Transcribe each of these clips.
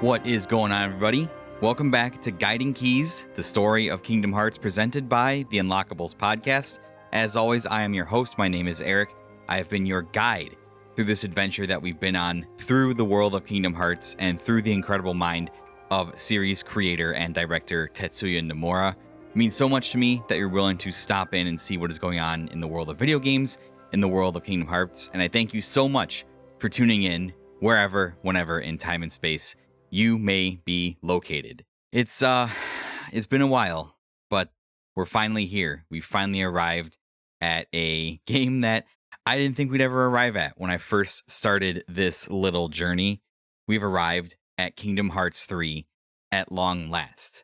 What is going on, everybody? Welcome back to Guiding Keys, the story of Kingdom Hearts presented by the Unlockables podcast. As always, I am your host. My name is Eric. I have been your guide through this adventure that we've been on through the world of Kingdom Hearts and through the incredible mind of series creator and director Tetsuya Nomura. It means so much to me that you're willing to stop in and see what is going on in the world of video games, in the world of Kingdom Hearts, and I thank you so much for tuning in wherever, whenever in time and space you may be located. It's been a while, but we're finally here. We finally arrived at a game that I didn't think we'd ever arrive at when I first started this little journey. We've arrived at Kingdom Hearts 3 at long last.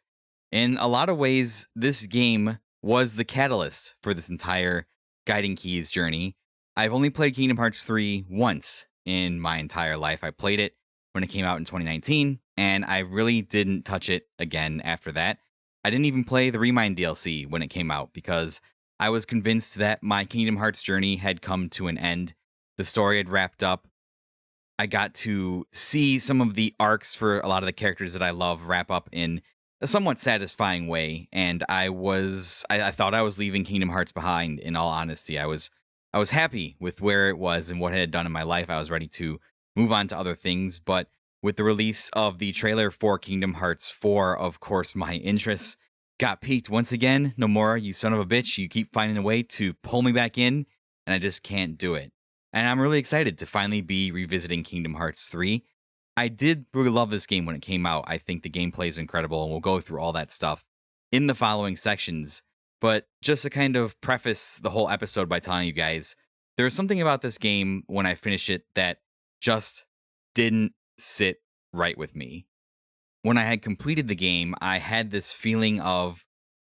In a lot of ways, this game was the catalyst for this entire Guiding Keys journey. I've only played Kingdom Hearts 3 once in my entire life. I played it when it came out in 2019, and I really didn't touch it again after that. I didn't even play the Remind DLC when it came out because I was convinced that my Kingdom Hearts journey had come to an end. The story had wrapped up. I got to see some of the arcs for a lot of the characters that I love wrap up in a somewhat satisfying way, and I thought I was leaving Kingdom Hearts behind, in all honesty. I was happy with where it was and what it had done in my life. I was ready to move on to other things, but with the release of the trailer for Kingdom Hearts 4, of course, my interests got piqued once again. Nomura, you son of a bitch, you keep finding a way to pull me back in, and I just can't do it. And I'm really excited to finally be revisiting Kingdom Hearts 3. I did really love this game when it came out. I think the gameplay is incredible, and we'll go through all that stuff in the following sections. But just to kind of preface the whole episode by telling you guys, there's something about this game when I finish it that just didn't sit right with me. When I had completed the game, I had this feeling of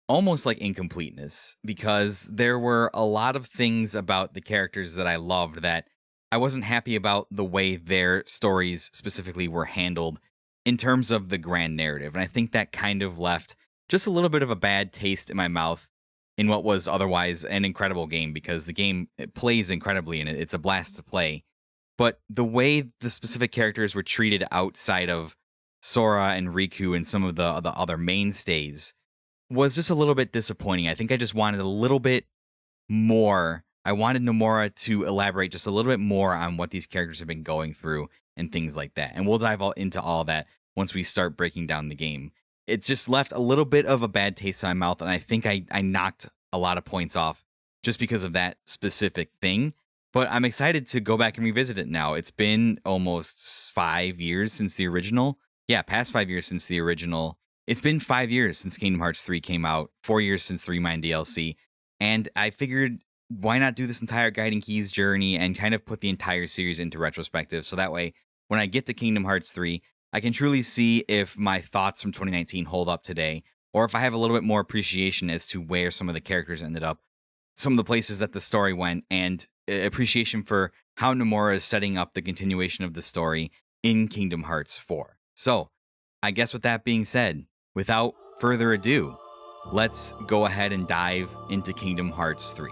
almost like incompleteness because there were a lot of things about the characters that I loved that I wasn't happy about the way their stories specifically were handled in terms of the grand narrative. And I think that kind of left just a little bit of a bad taste in my mouth in what was otherwise an incredible game, because the game, it plays incredibly and it's a blast to play. But the way the specific characters were treated outside of Sora and Riku and some of the other mainstays was just a little bit disappointing. I think I just wanted a little bit more. I wanted Nomura to elaborate just a little bit more on what these characters have been going through and things like that. And we'll dive into all that once we start breaking down the game. It's just left a little bit of a bad taste in my mouth, and I think I knocked a lot of points off just because of that specific thing. But I'm excited to go back and revisit it now. It's been almost 5 years since the original. Yeah, past 5 years since the original. It's been 5 years since Kingdom Hearts 3 came out, 4 years since the Remind DLC. And I figured, why not do this entire Guiding Keys journey and kind of put the entire series into retrospective? So that way, when I get to Kingdom Hearts 3, I can truly see if my thoughts from 2019 hold up today, or if I have a little bit more appreciation as to where some of the characters ended up, some of the places that the story went, and appreciation for how Nomura is setting up the continuation of the story in Kingdom Hearts 4. So, I guess with that being said, without further ado, let's go ahead and dive into Kingdom Hearts 3.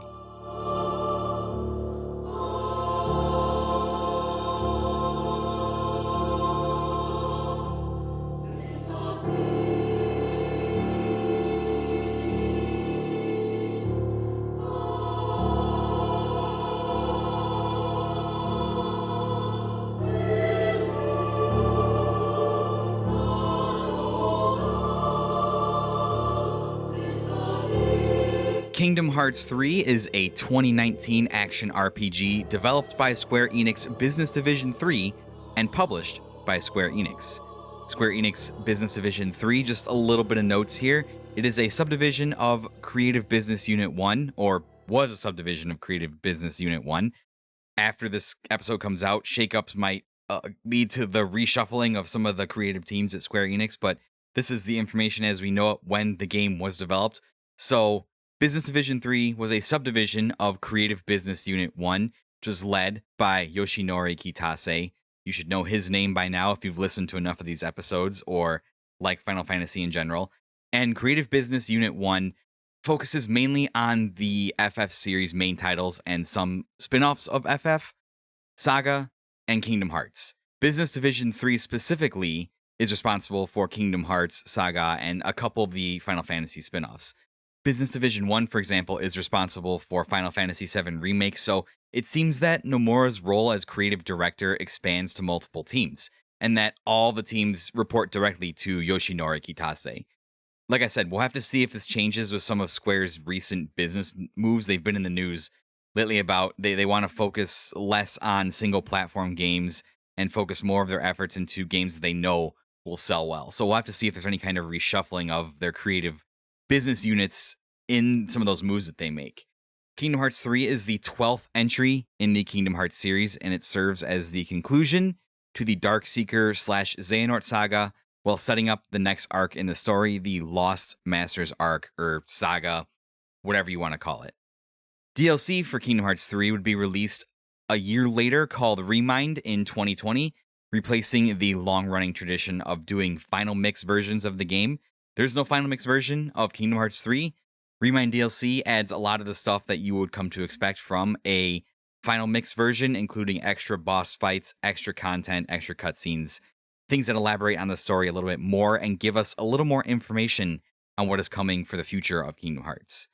Kingdom Hearts 3 is a 2019 action RPG developed by Square Enix Business Division 3 and published by Square Enix. Square Enix Business Division 3, just a little bit of notes here. It is a subdivision of Creative Business Unit 1, or was a subdivision of Creative Business Unit 1. After this episode comes out, shakeups might lead to the reshuffling of some of the creative teams at Square Enix, but this is the information as we know it when the game was developed. So, Business Division 3 was a subdivision of Creative Business Unit 1, which was led by Yoshinori Kitase. You should know his name by now if you've listened to enough of these episodes or like Final Fantasy in general. And Creative Business Unit 1 focuses mainly on the FF series main titles and some spin-offs of FF, Saga, and Kingdom Hearts. Business Division 3 specifically is responsible for Kingdom Hearts Saga and a couple of the Final Fantasy spin-offs. Business Division 1, for example, is responsible for Final Fantasy VII Remake, so it seems that Nomura's role as creative director expands to multiple teams, and that all the teams report directly to Yoshinori Kitase. Like I said, we'll have to see if this changes with some of Square's recent business moves. They've been in the news lately about they want to focus less on single platform games and focus more of their efforts into games that they know will sell well. So we'll have to see if there's any kind of reshuffling of their creative business units in some of those moves that they make. Kingdom Hearts 3 is the 12th entry in the Kingdom Hearts series, and it serves as the conclusion to the Darkseeker / Xehanort saga, while setting up the next arc in the story, the Lost Masters arc, or saga, whatever you want to call it. DLC for Kingdom Hearts 3 would be released a year later, called Remind in 2020, replacing the long-running tradition of doing final mix versions of the game. There's no final mix version of Kingdom Hearts 3. Remind DLC adds a lot of the stuff that you would come to expect from a final mix version, including extra boss fights, extra content, extra cutscenes, things that elaborate on the story a little bit more and give us a little more information on what is coming for the future of Kingdom Hearts.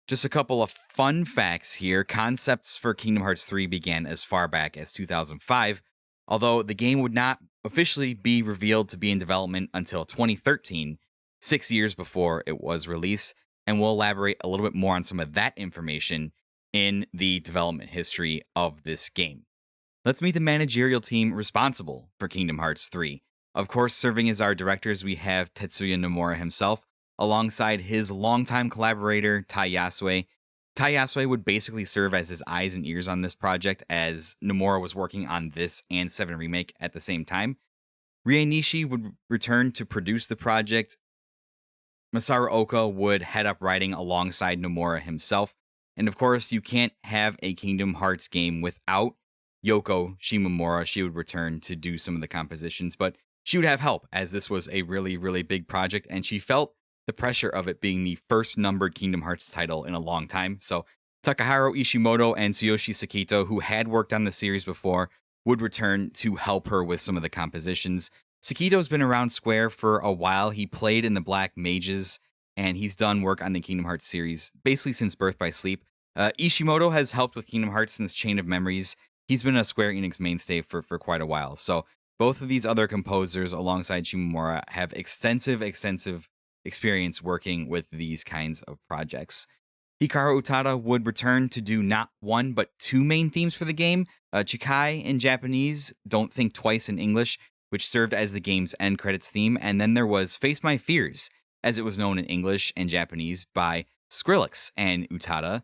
Just a couple of fun facts here. Concepts for Kingdom Hearts 3 began as far back as 2005, although the game would not officially be revealed to be in development until 2013, 6 years before it was released, and we'll elaborate a little bit more on some of that information in the development history of this game. Let's meet the managerial team responsible for Kingdom Hearts 3. Of course, serving as our directors, we have Tetsuya Nomura himself, alongside his longtime collaborator, Tai Yasue. Tai Yasue would basically serve as his eyes and ears on this project, as Nomura was working on this and 7 Remake at the same time. Rie Nishi would return to produce the project. Masaru Oka would head up writing alongside Nomura himself. And of course, you can't have a Kingdom Hearts game without Yoko Shimomura. She would return to do some of the compositions, but she would have help, as this was a really, really big project, and she felt the pressure of it being the first numbered Kingdom Hearts title in a long time. So Takahiro Ishimoto and Tsuyoshi Sakito, who had worked on the series before, would return to help her with some of the compositions. Sakito's been around Square for a while. He played in the Black Mages, and he's done work on the Kingdom Hearts series basically since Birth by Sleep. Ishimoto has helped with Kingdom Hearts since Chain of Memories. He's been a Square Enix mainstay for quite a while. So both of these other composers alongside Shimomura have extensive experience working with these kinds of projects. Hikaru Utada would return to do not one, but 2 main themes for the game. Chikai in Japanese, Don't Think Twice in English, which served as the game's end credits theme. And then there was Face My Fears, as it was known in English and Japanese, by Skrillex, and Utada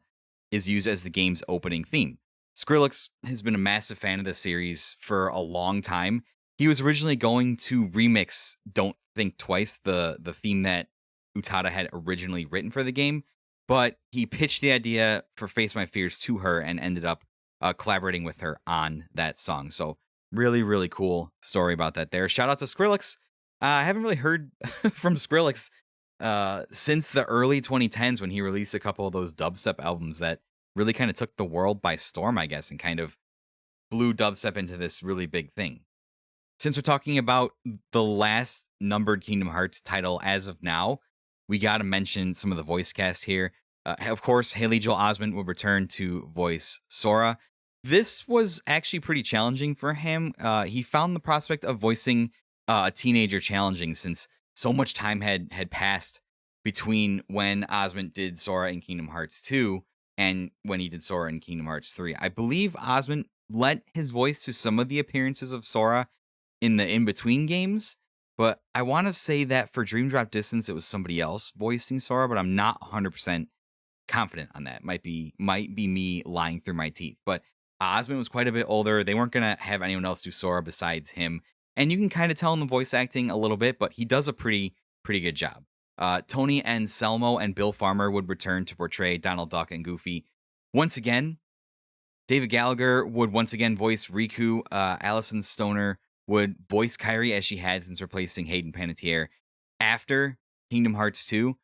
is used as the game's opening theme. Skrillex has been a massive fan of the series for a long time. He was originally going to remix Don't Think Twice, the theme that Utada had originally written for the game, but he pitched the idea for Face My Fears to her and ended up collaborating with her on that song. So really, really cool story about that there. Shout out to Skrillex. I haven't really heard from Skrillex since the early 2010s when he released a couple of those dubstep albums that really kind of took the world by storm, I guess, and kind of blew dubstep into this really big thing. Since we're talking about the last numbered Kingdom Hearts title as of now, we got to mention some of the voice cast here. Of course, Haley Joel Osment will return to voice Sora. This was actually pretty challenging for him. He found the prospect of voicing a teenager challenging, since so much time had passed between when Osment did Sora in Kingdom Hearts 2 and when he did Sora in Kingdom Hearts 3. I believe Osment lent his voice to some of the appearances of Sora in the in-between games, but I want to say that for Dream Drop Distance, it was somebody else voicing Sora, but I'm not 100% confident on that. Might be me lying through my teeth, but Osment was quite a bit older. They weren't going to have anyone else do Sora besides him, and you can kind of tell in the voice acting a little bit, but he does a pretty good job. Tony Anselmo and Bill Farmer would return to portray Donald Duck and Goofy once again. David Gallagher would once again voice Riku. Alison Stoner would voice Kairi, as she had since replacing Hayden Panettiere after Kingdom Hearts 2.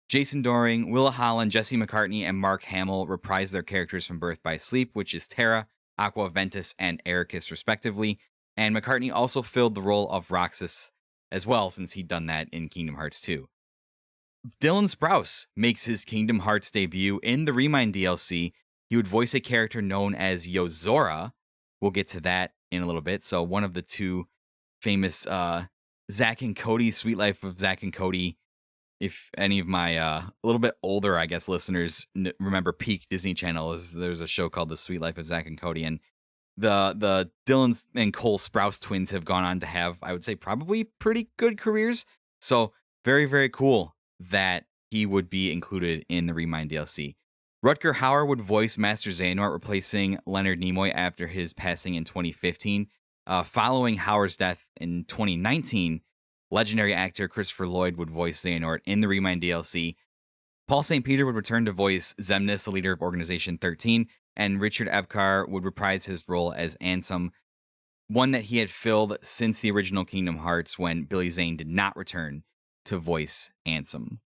Jason Doring, Willa Holland, Jesse McCartney, and Mark Hamill reprised their characters from Birth by Sleep, which is Terra, Aqua Ventus, and Ericus, respectively. And McCartney also filled the role of Roxas as well, since he'd done that in Kingdom Hearts 2. Dylan Sprouse makes his Kingdom Hearts debut in the Remind DLC. He would voice a character known as Yozora. We'll get to that in a little bit. So one of the two famous Zack and Cody, Sweet Life of Zack and Cody. If any of my a little bit older, I guess, listeners remember Peak Disney Channel, there's a show called The Sweet Life of Zack and Cody, and the Dylan and Cole Sprouse twins have gone on to have, I would say, probably pretty good careers. So very, very cool that he would be included in the Remind DLC. Rutger Hauer would voice Master Xehanort, replacing Leonard Nimoy after his passing in 2015. Following Hauer's death in 2019, legendary actor Christopher Lloyd would voice Xehanort in the Remind DLC. Paul St. Peter would return to voice Xemnas, the leader of Organization 13, and Richard Epcar would reprise his role as Ansem, one that he had filled since the original Kingdom Hearts when Billy Zane did not return to voice Ansem.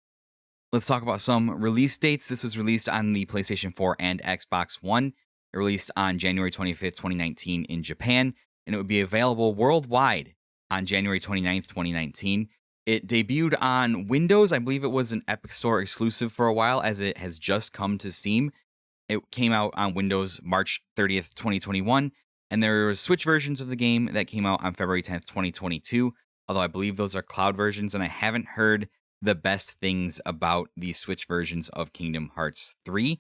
Let's talk about some release dates. This was released on the PlayStation 4 and Xbox One. It released on January 25th, 2019 in Japan, and it would be available worldwide on January 29th, 2019. It debuted on Windows. I believe it was an Epic Store exclusive for a while, as it has just come to Steam. It came out on Windows March 30th, 2021, and there were Switch versions of the game that came out on February 10th, 2022, although I believe those are cloud versions, and I haven't heard the best things about the Switch versions of Kingdom Hearts 3.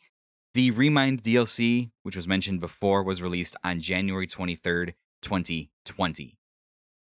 The Remind DLC, which was mentioned before, was released on January 23rd, 2020.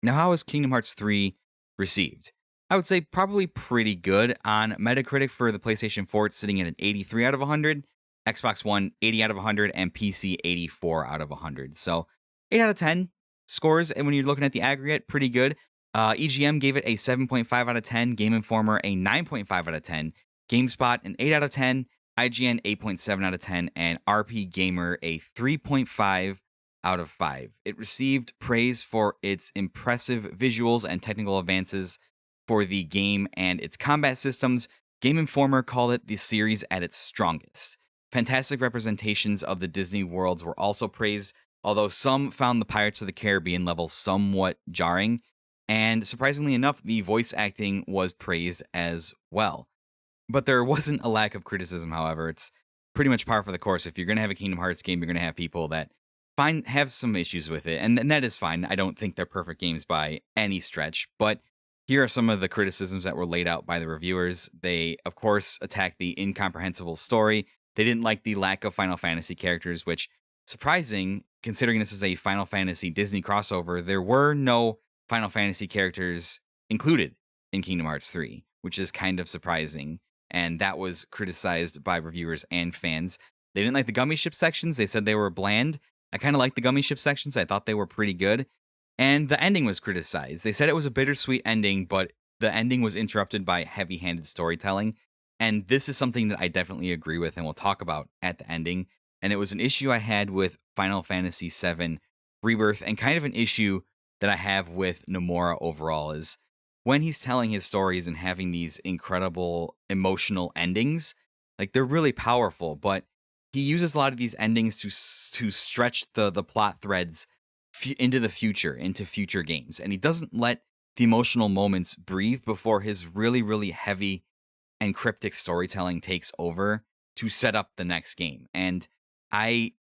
Now, how was Kingdom Hearts 3 received? I would say probably pretty good. On Metacritic for the PlayStation 4, it's sitting at an 83 out of 100, Xbox One 80 out of 100, and PC 84 out of 100. So 8 out of 10 scores, and when you're looking at the aggregate, pretty good. EGM gave it a 7.5 out of 10, Game Informer a 9.5 out of 10, GameSpot an 8 out of 10, IGN 8.7 out of 10, and RP Gamer a 3.5 out of 5. It received praise for its impressive visuals and technical advances for the game and its combat systems. Game Informer called it the series at its strongest. Fantastic representations of the Disney worlds were also praised, although some found the Pirates of the Caribbean levels somewhat jarring. And surprisingly enough, the voice acting was praised as well. But there wasn't a lack of criticism, however. It's pretty much par for the course. If you're going to have a Kingdom Hearts game, you're going to have people that have some issues with it. And that is fine. I don't think they're perfect games by any stretch. But here are some of the criticisms that were laid out by the reviewers. They, of course, attacked the incomprehensible story. They didn't like the lack of Final Fantasy characters, which, surprising, considering this is a Final Fantasy Disney crossover, there were no Final Fantasy characters included in Kingdom Hearts 3, which is kind of surprising, and that was criticized by reviewers and fans. They didn't like the gummy ship sections. They said they were bland. I kind of liked the gummy ship sections. I thought they were pretty good. And the ending was criticized. They said it was a bittersweet ending, but the ending was interrupted by heavy-handed storytelling, and this is something that I definitely agree with and we'll talk about at the ending. And it was an issue I had with Final Fantasy VII Rebirth, and kind of an issue that I have with Nomura overall, is when he's telling his stories and having these incredible emotional endings, like, they're really powerful, but he uses a lot of these endings to stretch the plot threads into the future, into future games. And he doesn't let the emotional moments breathe before his really, really heavy and cryptic storytelling takes over to set up the next game. And I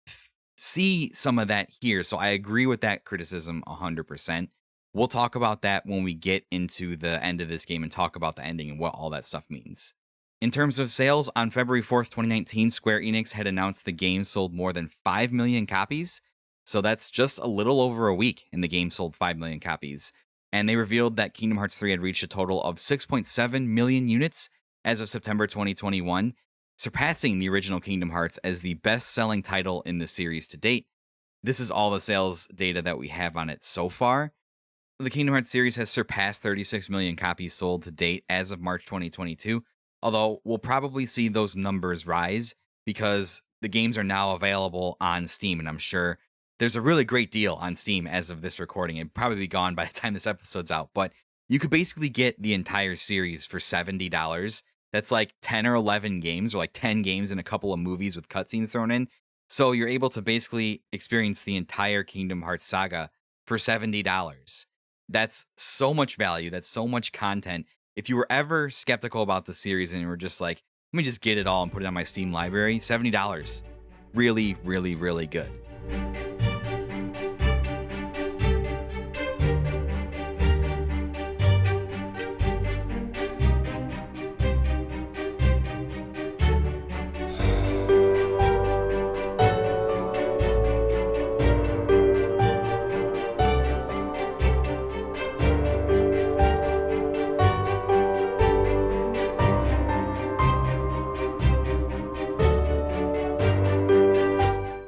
see some of that here, so I agree with that criticism 100%. We'll talk about that when we get into the end of this game and talk about the ending and what all that stuff means. In terms of sales, on February 4th, 2019, Square Enix had announced the game sold more than 5 million copies. So that's just a little over a week, and the game sold 5 million copies. And they revealed that Kingdom Hearts 3 had reached a total of 6.7 million units as of September 2021, surpassing the original Kingdom Hearts as the best-selling title in the series to date. This is all the sales data that we have on it so far. The Kingdom Hearts series has surpassed 36 million copies sold to date as of March 2022, although we'll probably see those numbers rise because the games are now available on Steam, and I'm sure there's a really great deal on Steam as of this recording. It'd probably be gone by the time this episode's out, but you could basically get the entire series for $70. That's like 10 or 11 games, or like 10 games and a couple of movies with cutscenes thrown in. So you're able to basically experience the entire Kingdom Hearts saga for $70. That's so much value. That's so much content. If you were ever skeptical about the series and you were just like, let me just get it all and put it on my Steam library, $70. Really, really, really good.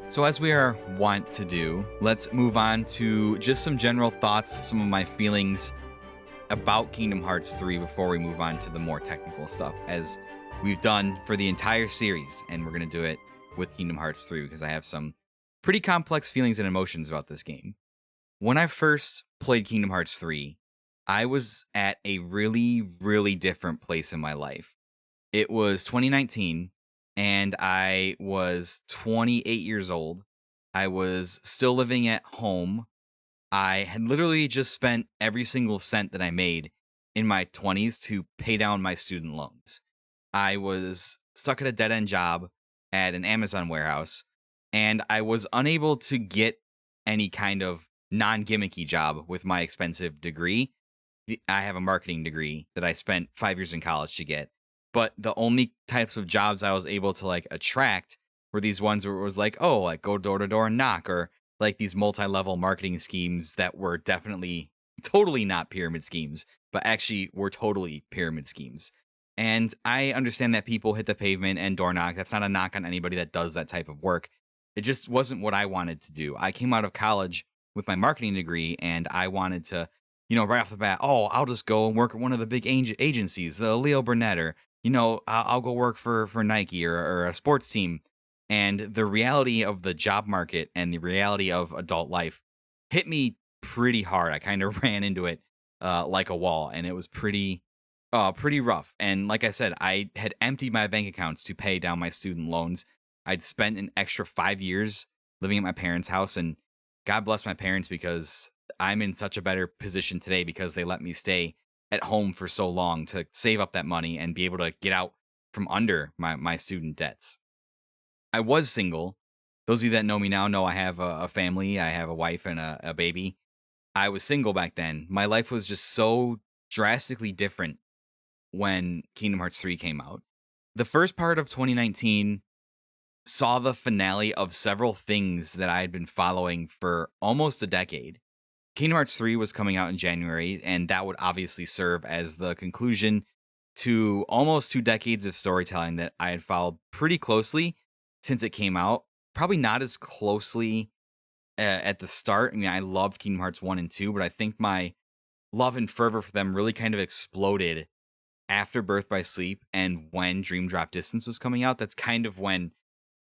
So, as we are wont to do, let's move on to just some general thoughts, some of my feelings about Kingdom Hearts 3 before we move on to the more technical stuff, as we've done for the entire series. And we're going to do it with Kingdom Hearts 3 because I have some pretty complex feelings and emotions about this game. When I first played Kingdom Hearts 3, I was at a really, really different place in my life. It was 2019, and I was 28 years old. I was still living at home. I had literally just spent every single cent that I made in my 20s to pay down my student loans. I was stuck at a dead end job at an Amazon warehouse, and I was unable to get any kind of non gimmicky job with my expensive degree. I have a marketing degree that I spent 5 years in college to get. But the only types of jobs I was able to like attract were these ones where it was like, oh, like go door to door and knock, or like these multi-level marketing schemes that were definitely totally not pyramid schemes, but actually were totally pyramid schemes. And I understand that people hit the pavement and door knock. That's not a knock on anybody that does that type of work. It just wasn't what I wanted to do. I came out of college with my marketing degree and I wanted to, right off the bat, oh, I'll just go and work at one of the big agencies, the Leo Burnett, or I'll go work for Nike or a sports team. And the reality of the job market and the reality of adult life hit me pretty hard. I kind of ran into it like a wall, and it was pretty rough. And like I said, I had emptied my bank accounts to pay down my student loans. I'd spent an extra 5 years living at my parents' house, and God bless my parents because I'm in such a better position today because they let me stay at home for so long to save up that money and be able to get out from under my student debts. I was single. Those of you that know me now know I have a family. I have a wife and a baby. I was single back then. My life was just so drastically different when Kingdom Hearts 3 came out. The first part of 2019 saw the finale of several things that I had been following for almost a decade. Kingdom Hearts 3 was coming out in January, and that would obviously serve as the conclusion to almost 2 decades of storytelling that I had followed pretty closely since it came out. Probably not as closely at the start. I mean, I loved Kingdom Hearts 1 and 2, but I think my love and fervor for them really kind of exploded after Birth by Sleep and when Dream Drop Distance was coming out. That's kind of when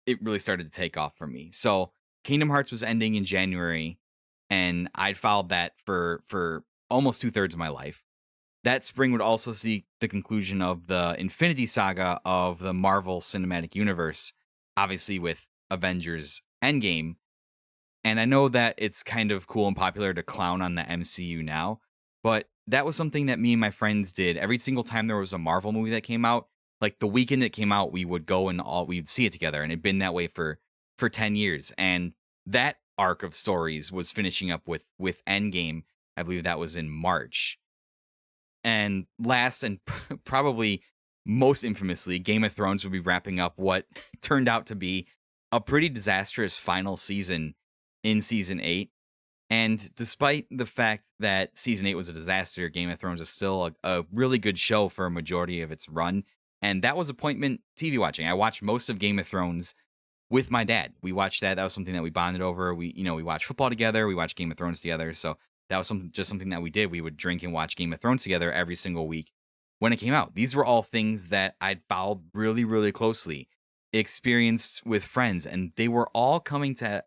it really started to take off for me. So Kingdom Hearts was ending in January, and I'd followed that for almost 2/3 of my life. That spring would also see the conclusion of the Infinity Saga of the Marvel Cinematic Universe, obviously with Avengers Endgame. And I know that it's kind of cool and popular to clown on the MCU now, but that was something that me and my friends did every single time there was a Marvel movie that came out. Like the weekend it came out, we would go and we'd see it together, and it'd been that way for 10 years. And that arc of stories was finishing up with Endgame. I believe that was in March. And last and probably most infamously, Game of Thrones would be wrapping up what turned out to be a pretty disastrous final season in season 8. And despite the fact that season 8 was a disaster, Game of Thrones is still a really good show for a majority of its run. And that was appointment TV watching. I watched most of Game of Thrones with my dad. We watched that. That was something that we bonded over. We watched football together. We watched Game of Thrones together. So that was something that we did. We would drink and watch Game of Thrones together every single week when it came out. These were all things that I'd followed really, really closely, experienced with friends, and they were all coming to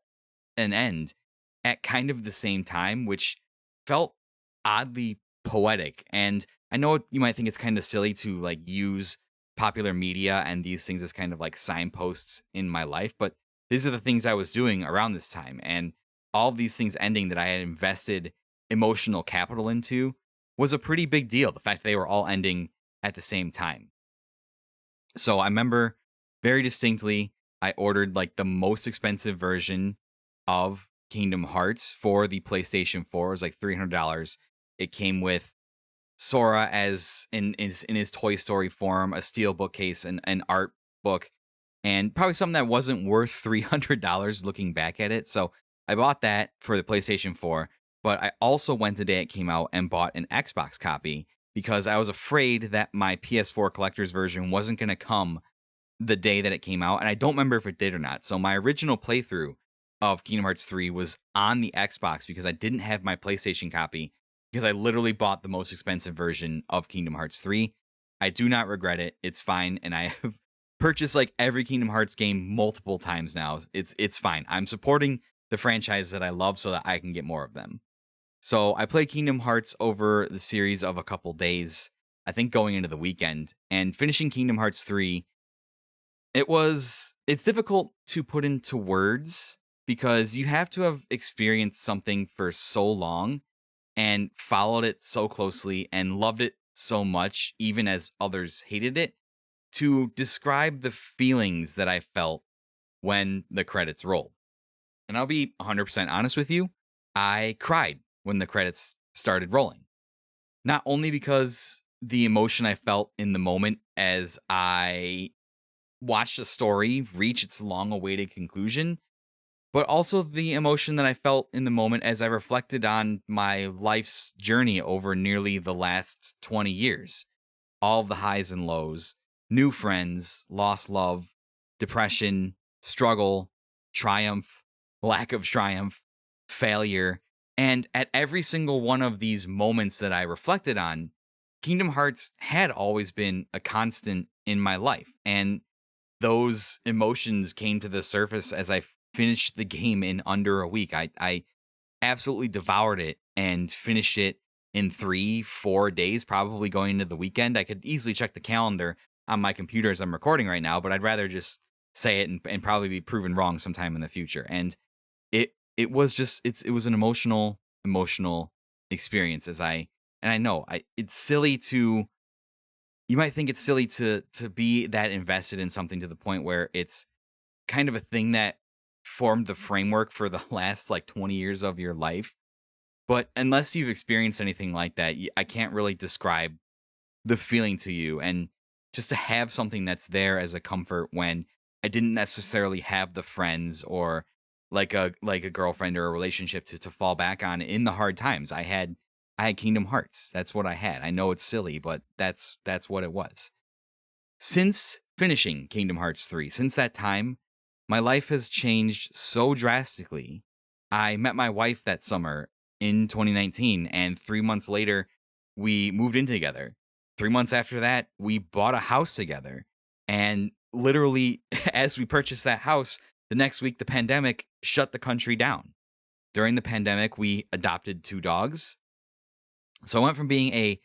an end at kind of the same time, which felt oddly poetic. And I know you might think it's kind of silly to like use popular media and these things as kind of like signposts in my life, but these are the things I was doing around this time. And all of these things ending that I had invested emotional capital into was a pretty big deal. The fact that they were all ending at the same time. So I remember very distinctly, I ordered like the most expensive version of Kingdom Hearts for the PlayStation 4. It was like $300. It came with Sora as in his Toy Story form, a steel bookcase, and an art book, and probably something that wasn't worth $300 looking back at it. So I bought that for the PlayStation 4, but I also went the day it came out and bought an Xbox copy because I was afraid that my PS4 collector's version wasn't going to come the day that it came out, and I don't remember if it did or not. So my original playthrough of Kingdom Hearts 3 was on the Xbox because I didn't have my PlayStation copy because I literally bought the most expensive version of Kingdom Hearts 3. I do not regret it. It's fine, and I have purchased like every Kingdom Hearts game multiple times now. It's fine. I'm supporting the franchise that I love so that I can get more of them. So I played Kingdom Hearts over the series of a couple days, I think going into the weekend, and finishing Kingdom Hearts 3. It's difficult to put into words because you have to have experienced something for so long and followed it so closely and loved it so much, even as others hated it, to describe the feelings that I felt when the credits rolled. And I'll be 100% honest with you, I cried when the credits started rolling. Not only because the emotion I felt in the moment as I watched the story reach its long awaited conclusion, but also the emotion that I felt in the moment as I reflected on my life's journey over nearly the last 20 years. All of the highs and lows, new friends, lost love, depression, struggle, triumph, lack of triumph, failure. And at every single one of these moments that I reflected on, Kingdom Hearts had always been a constant in my life. And those emotions came to the surface as I finished the game in under a week. I absolutely devoured it and finished it in 3-4 days, probably going into the weekend. I could easily check the calendar on my computer as I'm recording right now, but I'd rather just say it and probably be proven wrong sometime in the future. And it was just it was an emotional experience and I know it's silly to you might think it's silly to be that invested in something to the point where it's kind of a thing that formed the framework for the last like 20 years of your life. But unless you've experienced anything like that, I can't really describe the feeling to you. And just to have something that's there as a comfort when I didn't necessarily have the friends or like a girlfriend or a relationship to fall back on in the hard times. I had Kingdom Hearts. That's what I had. I know it's silly, but that's what it was. Since finishing Kingdom Hearts 3, since that time, my life has changed so drastically. I met my wife that summer in 2019, and 3 months later, we moved in together. 3 months after that, we bought a house together. And literally, as we purchased that house, the next week, the pandemic shut the country down. During the pandemic, we adopted 2 dogs. So I went from being a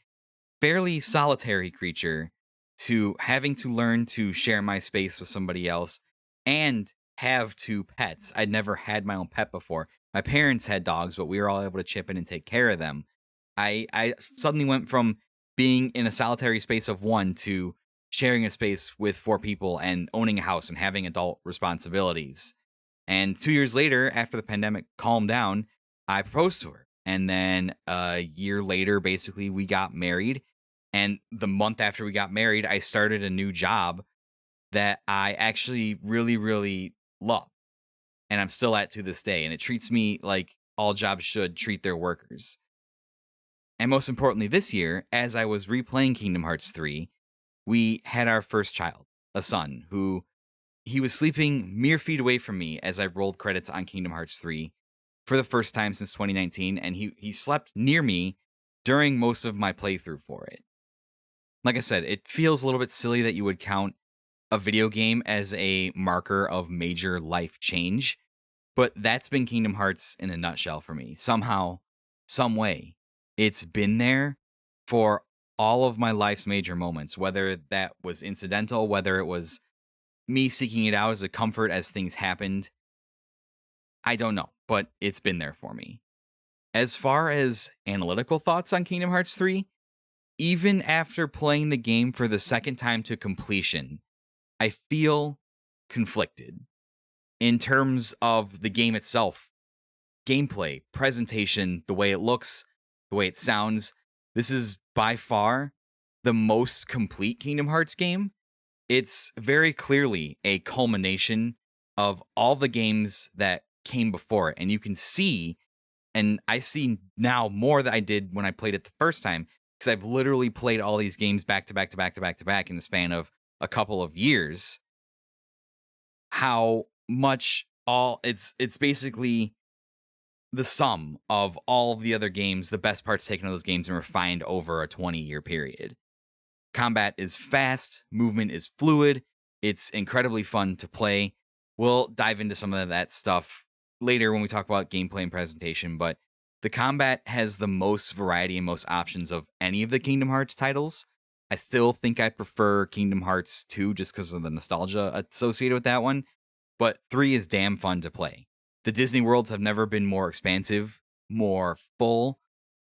fairly solitary creature to having to learn to share my space with somebody else and have 2 pets. I'd never had my own pet before. My parents had dogs, but we were all able to chip in and take care of them. I suddenly went from being in a solitary space of 1 to sharing a space with 4 people and owning a house and having adult responsibilities. And 2 years later, after the pandemic calmed down, I proposed to her. And then a year later, basically, we got married. And the month after we got married, I started a new job that I actually really, really love. And I'm still at to this day. And it treats me like all jobs should treat their workers. And most importantly, this year, as I was replaying Kingdom Hearts 3, we had our first child, a son, who he was sleeping mere feet away from me as I rolled credits on Kingdom Hearts 3 for the first time since 2019. And he slept near me during most of my playthrough for it. Like I said, it feels a little bit silly that you would count a video game as a marker of major life change, but that's been Kingdom Hearts in a nutshell for me. Somehow, some way, it's been there for all of my life's major moments, whether that was incidental, whether it was me seeking it out as a comfort as things happened. I don't know, but it's been there for me. As far as analytical thoughts on Kingdom Hearts 3, even after playing the game for the second time to completion, I feel conflicted in terms of the game itself, gameplay, presentation, the way it looks, the way it sounds. This is by far the most complete Kingdom Hearts game. It's very clearly a culmination of all the games that came before it. And you can see, and I see now more than I did when I played it the first time, because I've literally played all these games back to back to back to back to back in the span of a couple of years. How much it's basically the sum of all of the other games, the best parts taken of those games and refined over a 20-year period. Combat is fast, movement is fluid, it's incredibly fun to play. We'll dive into some of that stuff later when we talk about gameplay and presentation, but the combat has the most variety and most options of any of the Kingdom Hearts titles. I still think I prefer Kingdom Hearts 2 just because of the nostalgia associated with that one, but 3 is damn fun to play. The Disney worlds have never been more expansive, more full,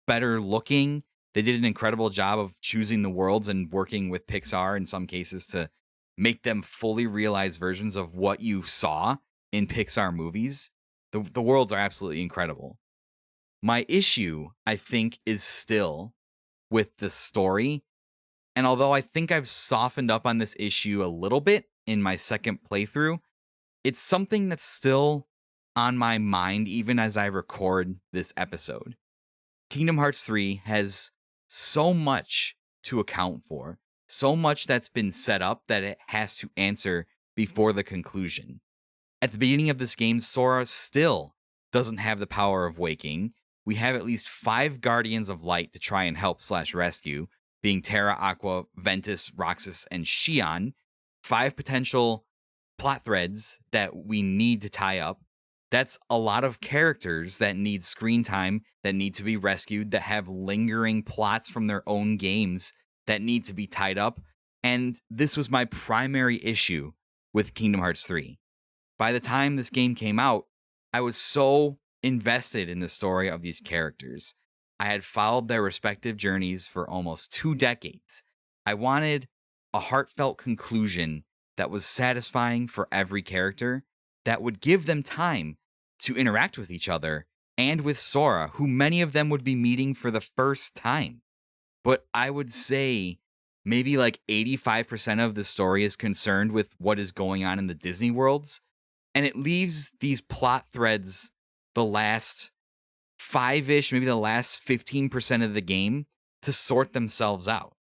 better looking. They did an incredible job of choosing the worlds and working with Pixar in some cases to make them fully realized versions of what you saw in Pixar movies. The worlds are absolutely incredible. My issue, I think, is still with the story. And although I think I've softened up on this issue a little bit in my second playthrough, it's something that's still on my mind even as I record this episode. Kingdom Hearts 3 has so much to account for, so much that's been set up that it has to answer before the conclusion. At the beginning of this game, Sora still doesn't have the power of waking. We have at least 5 Guardians of Light to try and help / rescue, being Terra, Aqua, Ventus, Roxas, and Xion. 5 potential plot threads that we need to tie up. That's a lot of characters that need screen time, that need to be rescued, that have lingering plots from their own games that need to be tied up. And this was my primary issue with Kingdom Hearts 3. By the time this game came out, I was so invested in the story of these characters. I had followed their respective journeys for almost 2 decades. I wanted a heartfelt conclusion that was satisfying for every character, that would give them time to interact with each other and with Sora, who many of them would be meeting for the first time. But I would say maybe like 85% of the story is concerned with what is going on in the Disney worlds, and it leaves these plot threads the last 5-ish, maybe the last 15% of the game to sort themselves out.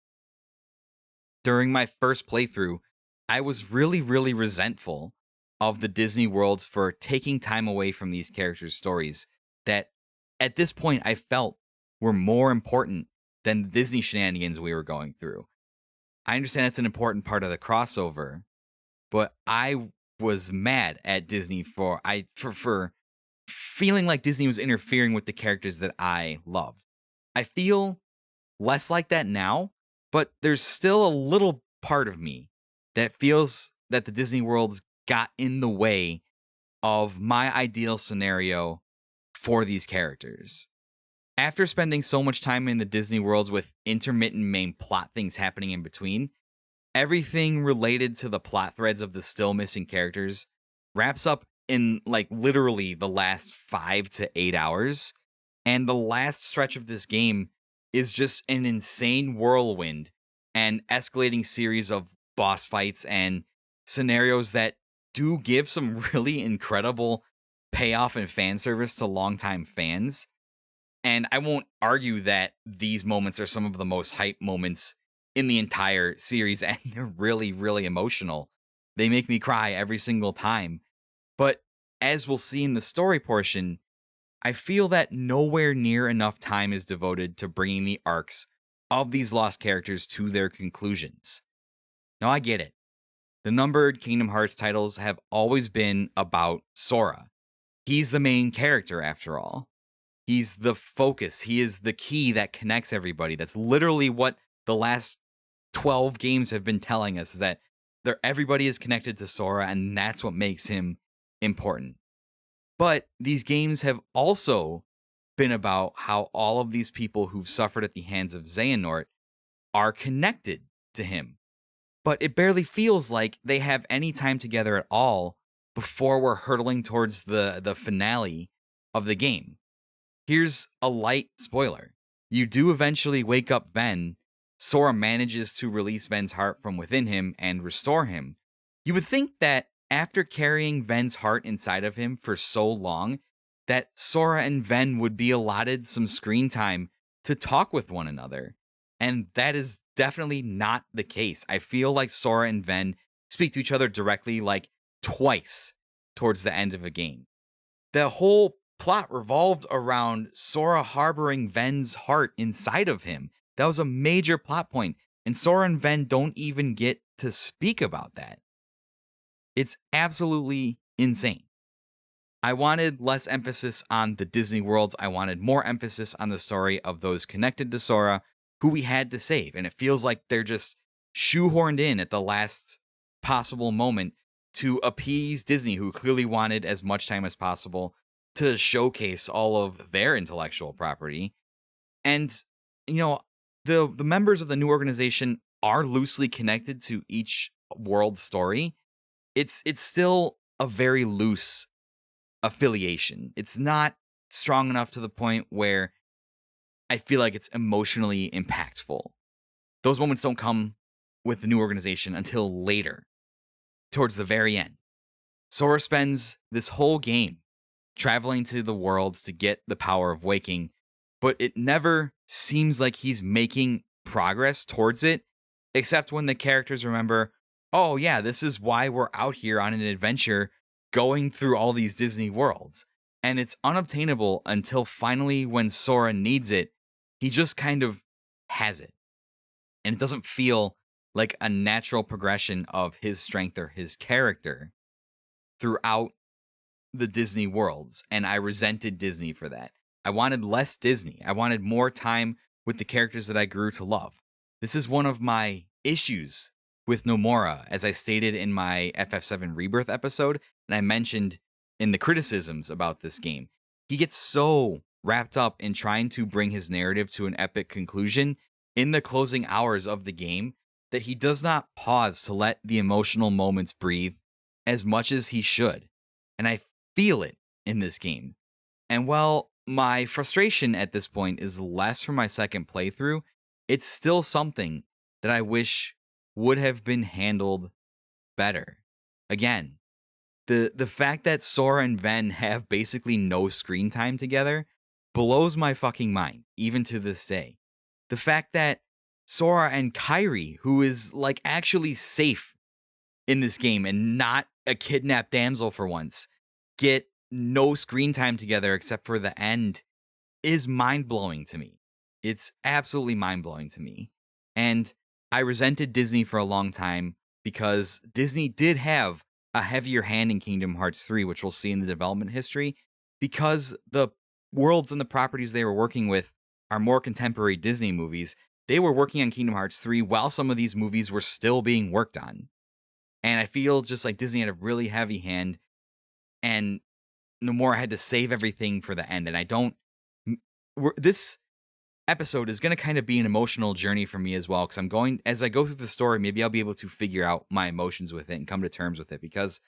During my first playthrough, I was really, really resentful of the Disney worlds for taking time away from these characters' stories that at this point I felt were more important than the Disney shenanigans we were going through. I understand it's an important part of the crossover, but I was mad at Disney for feeling like Disney was interfering with the characters that I loved. I feel less like that now, but there's still a little part of me that feels that the Disney worlds got in the way of my ideal scenario for these characters. After spending so much time in the Disney worlds with intermittent main plot things happening in between, everything related to the plot threads of the still missing characters wraps up in like literally the last 5 to 8 hours. And the last stretch of this game is just an insane whirlwind and escalating series of boss fights and scenarios that do give some really incredible payoff and fan service to longtime fans. And I won't argue that these moments are some of the most hype moments in the entire series, and they're really, really emotional. They make me cry every single time. But as we'll see in the story portion, I feel that nowhere near enough time is devoted to bringing the arcs of these lost characters to their conclusions. Now, I get it. The numbered Kingdom Hearts titles have always been about Sora. He's the main character, after all. He's the focus. He is the key that connects everybody. That's literally what the last 12 games have been telling us, is that everybody is connected to Sora, and that's what makes him important. But these games have also been about how all of these people who've suffered at the hands of Xehanort are connected to him. But it barely feels like they have any time together at all before we're hurtling towards the finale of the game. Here's a light spoiler. You do eventually wake up Ven. Sora manages to release Ven's heart from within him and restore him. You would think that after carrying Ven's heart inside of him for so long, that Sora and Ven would be allotted some screen time to talk with one another. And that is definitely not the case. I feel like Sora and Ven speak to each other directly like twice towards the end of a game. The whole plot revolved around Sora harboring Ven's heart inside of him. That was a major plot point, and Sora and Ven don't even get to speak about that. It's absolutely insane. I wanted less emphasis on the Disney worlds. I wanted more emphasis on the story of those connected to Sora who we had to save, and it feels like they're just shoehorned in at the last possible moment to appease Disney, who clearly wanted as much time as possible to showcase all of their intellectual property. And, you know, the members of the new organization are loosely connected to each world story. It's still a very loose affiliation. It's not strong enough to the point where I feel like it's emotionally impactful. Those moments don't come with the new organization until later, towards the very end. Sora spends this whole game traveling to the worlds to get the power of waking, but it never seems like he's making progress towards it, except when the characters remember, oh yeah, this is why we're out here on an adventure going through all these Disney worlds. And it's unobtainable until finally when Sora needs it, he just kind of has it. And it doesn't feel like a natural progression of his strength or his character throughout the Disney worlds. And I resented Disney for that. I wanted less Disney. I wanted more time with the characters that I grew to love. This is one of my issues with Nomura, as I stated in my FF7 Rebirth episode, and I mentioned in the criticisms about this game. He gets so wrapped up in trying to bring his narrative to an epic conclusion in the closing hours of the game that he does not pause to let the emotional moments breathe as much as he should. And I feel it in this game. And while my frustration at this point is less from my second playthrough, it's still something that I wish would have been handled better. Again, the fact that Sora and Ven have basically no screen time together blows my fucking mind, even to this day. The fact that Sora and Kairi, who is like actually safe in this game and not a kidnapped damsel for once, get no screen time together except for the end is mind-blowing to me. It's absolutely mind-blowing to me. And I resented Disney for a long time because Disney did have a heavier hand in Kingdom Hearts 3, which we'll see in the development history, because the worlds and the properties they were working with are more contemporary Disney movies. They were working on Kingdom Hearts 3 while some of these movies were still being worked on. And I feel just like Disney had a really heavy hand, and Nomura had to save everything for the end. And I don't... This episode is going to kind of be an emotional journey for me as well, because as I go through the story, maybe I'll be able to figure out my emotions with it and come to terms with it. Because,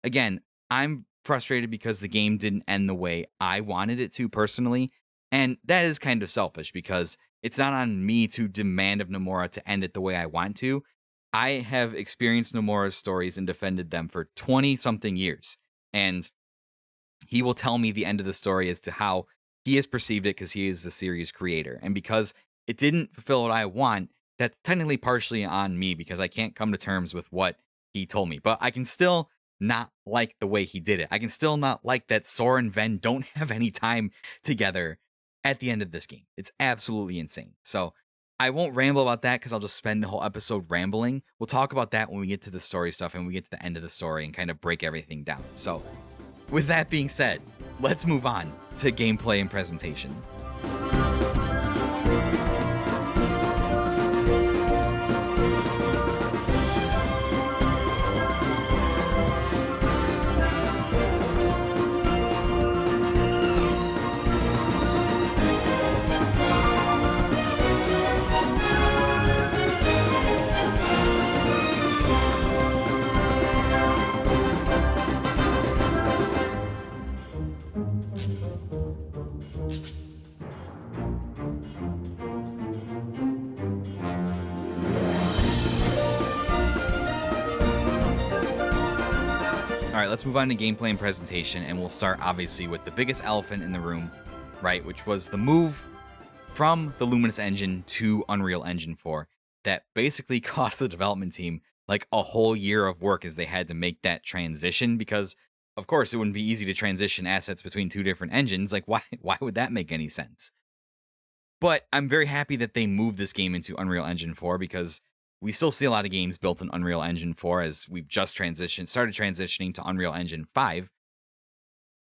again, I'm frustrated because the game didn't end the way I wanted it to personally. And that is kind of selfish because it's not on me to demand of Nomura to end it the way I want to. I have experienced Nomura's stories and defended them for 20-something years. And he will tell me the end of the story as to how he has perceived it because he is the series creator. And because it didn't fulfill what I want, that's technically partially on me because I can't come to terms with what he told me. But I can still not like the way he did it. I can still not like that Sora and Ven don't have any time together at the end of this game. It's absolutely insane. So I won't ramble about that because I'll just spend the whole episode rambling. We'll talk about that when we get to the story stuff and we get to the end of the story and kind of break everything down. So with that being said, let's move on to gameplay and presentation. All right, let's move on to gameplay and presentation, and we'll start obviously with the biggest elephant in the room, right? Which was the move from the Luminous engine to Unreal Engine 4 that basically cost the development team like a whole year of work as they had to make that transition because of course it wouldn't be easy to transition assets between two different engines. Like why would that make any sense? But I'm very happy that they moved this game into Unreal Engine 4 because we still see a lot of games built in Unreal Engine 4 as we've just started transitioning to Unreal Engine 5.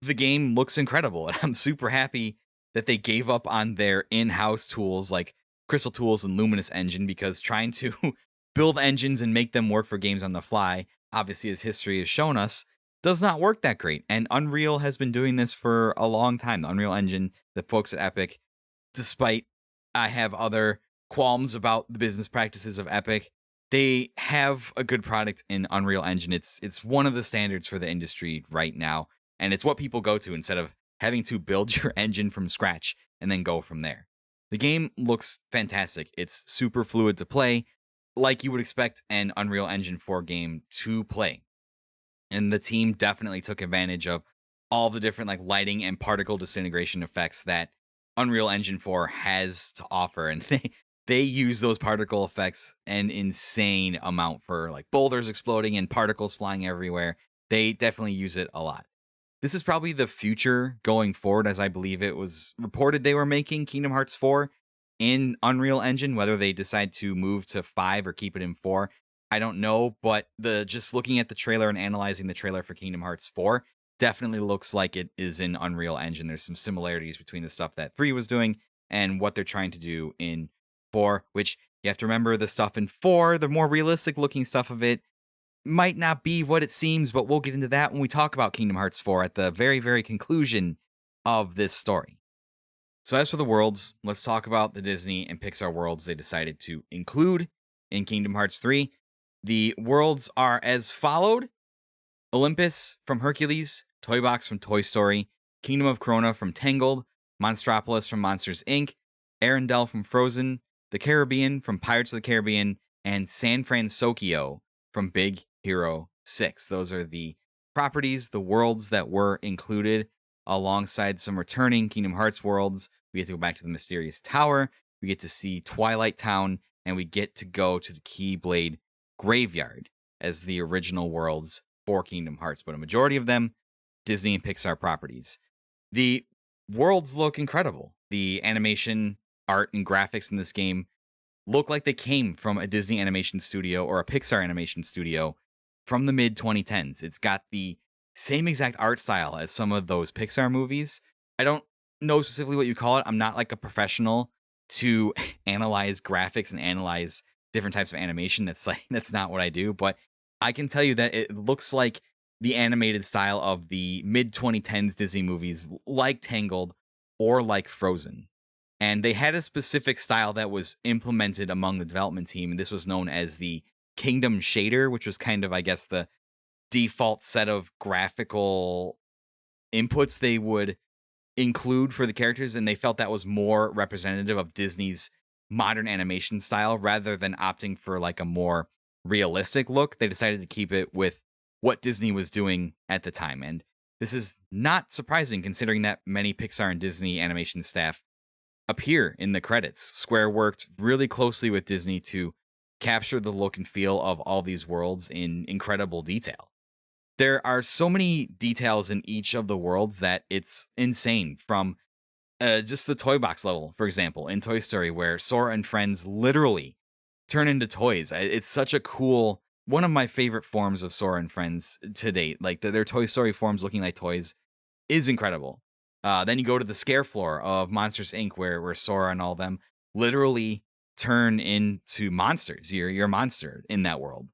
The game looks incredible, and I'm super happy that they gave up on their in-house tools like Crystal Tools and Luminous Engine because trying to build engines and make them work for games on the fly, obviously as history has shown us, does not work that great. And Unreal has been doing this for a long time. The Unreal Engine, the folks at Epic, despite I have other qualms about the business practices of Epic, they have a good product in Unreal Engine. It's one of the standards for the industry right now, and it's what people go to instead of having to build your engine from scratch and then go from there. The game looks fantastic. It's super fluid to play, like you would expect an Unreal Engine 4 game to play. And the team definitely took advantage of all the different like lighting and particle disintegration effects that Unreal Engine 4 has to offer, and they use those particle effects an insane amount for like boulders exploding and particles flying everywhere. They definitely use it a lot. This is probably the future going forward, as I believe it was reported they were making Kingdom Hearts 4 in Unreal Engine. Whether they decide to move to 5 or keep it in 4, I don't know. But just looking at the trailer and analyzing the trailer for Kingdom Hearts 4 definitely looks like it is in Unreal Engine. There's some similarities between the stuff that 3 was doing and what they're trying to do in 4, which you have to remember the stuff in 4, the more realistic looking stuff of it, might not be what it seems, but we'll get into that when we talk about Kingdom Hearts 4 at the very, very conclusion of this story. So as for the worlds, let's talk about the Disney and Pixar worlds they decided to include in Kingdom Hearts 3. The worlds are as followed: Olympus from Hercules, Toy Box from Toy Story, Kingdom of Corona from Tangled, Monstropolis from Monsters, Inc., Arendelle from Frozen, the Caribbean from Pirates of the Caribbean, and San Francisco from Big Hero 6. Those are the properties, the worlds that were included alongside some returning Kingdom Hearts worlds. We get to go back to the Mysterious Tower, we get to see Twilight Town, and we get to go to the Keyblade Graveyard as the original worlds for Kingdom Hearts, but a majority of them Disney and Pixar properties. The worlds look incredible. The animation, art, and graphics in this game look like they came from a Disney animation studio or a Pixar animation studio from the mid 2010s. It's got the same exact art style as some of those Pixar movies. I don't know specifically what you call it. I'm not like a professional to analyze graphics and analyze different types of animation. That's not what I do, but I can tell you that it looks like the animated style of the mid 2010s Disney movies like Tangled or like Frozen. And they had a specific style that was implemented among the development team, and this was known as the Kingdom Shader, which was kind of, I guess, the default set of graphical inputs they would include for the characters, and they felt that was more representative of Disney's modern animation style rather than opting for like a more realistic look. They decided to keep it with what Disney was doing at the time, and this is not surprising considering that many Pixar and Disney animation staff appear in the credits. Square worked really closely with Disney to capture the look and feel of all these worlds in incredible detail. There are so many details in each of the worlds that it's insane. From just the toy box level, for example, in Toy Story, where Sora and friends literally turn into toys. It's such a cool, one of my favorite forms of Sora and friends to date. Like their Toy Story forms looking like toys is incredible. Then you go to the scare floor of Monsters, Inc., where Sora and all of them literally turn into monsters. You're a monster in that world.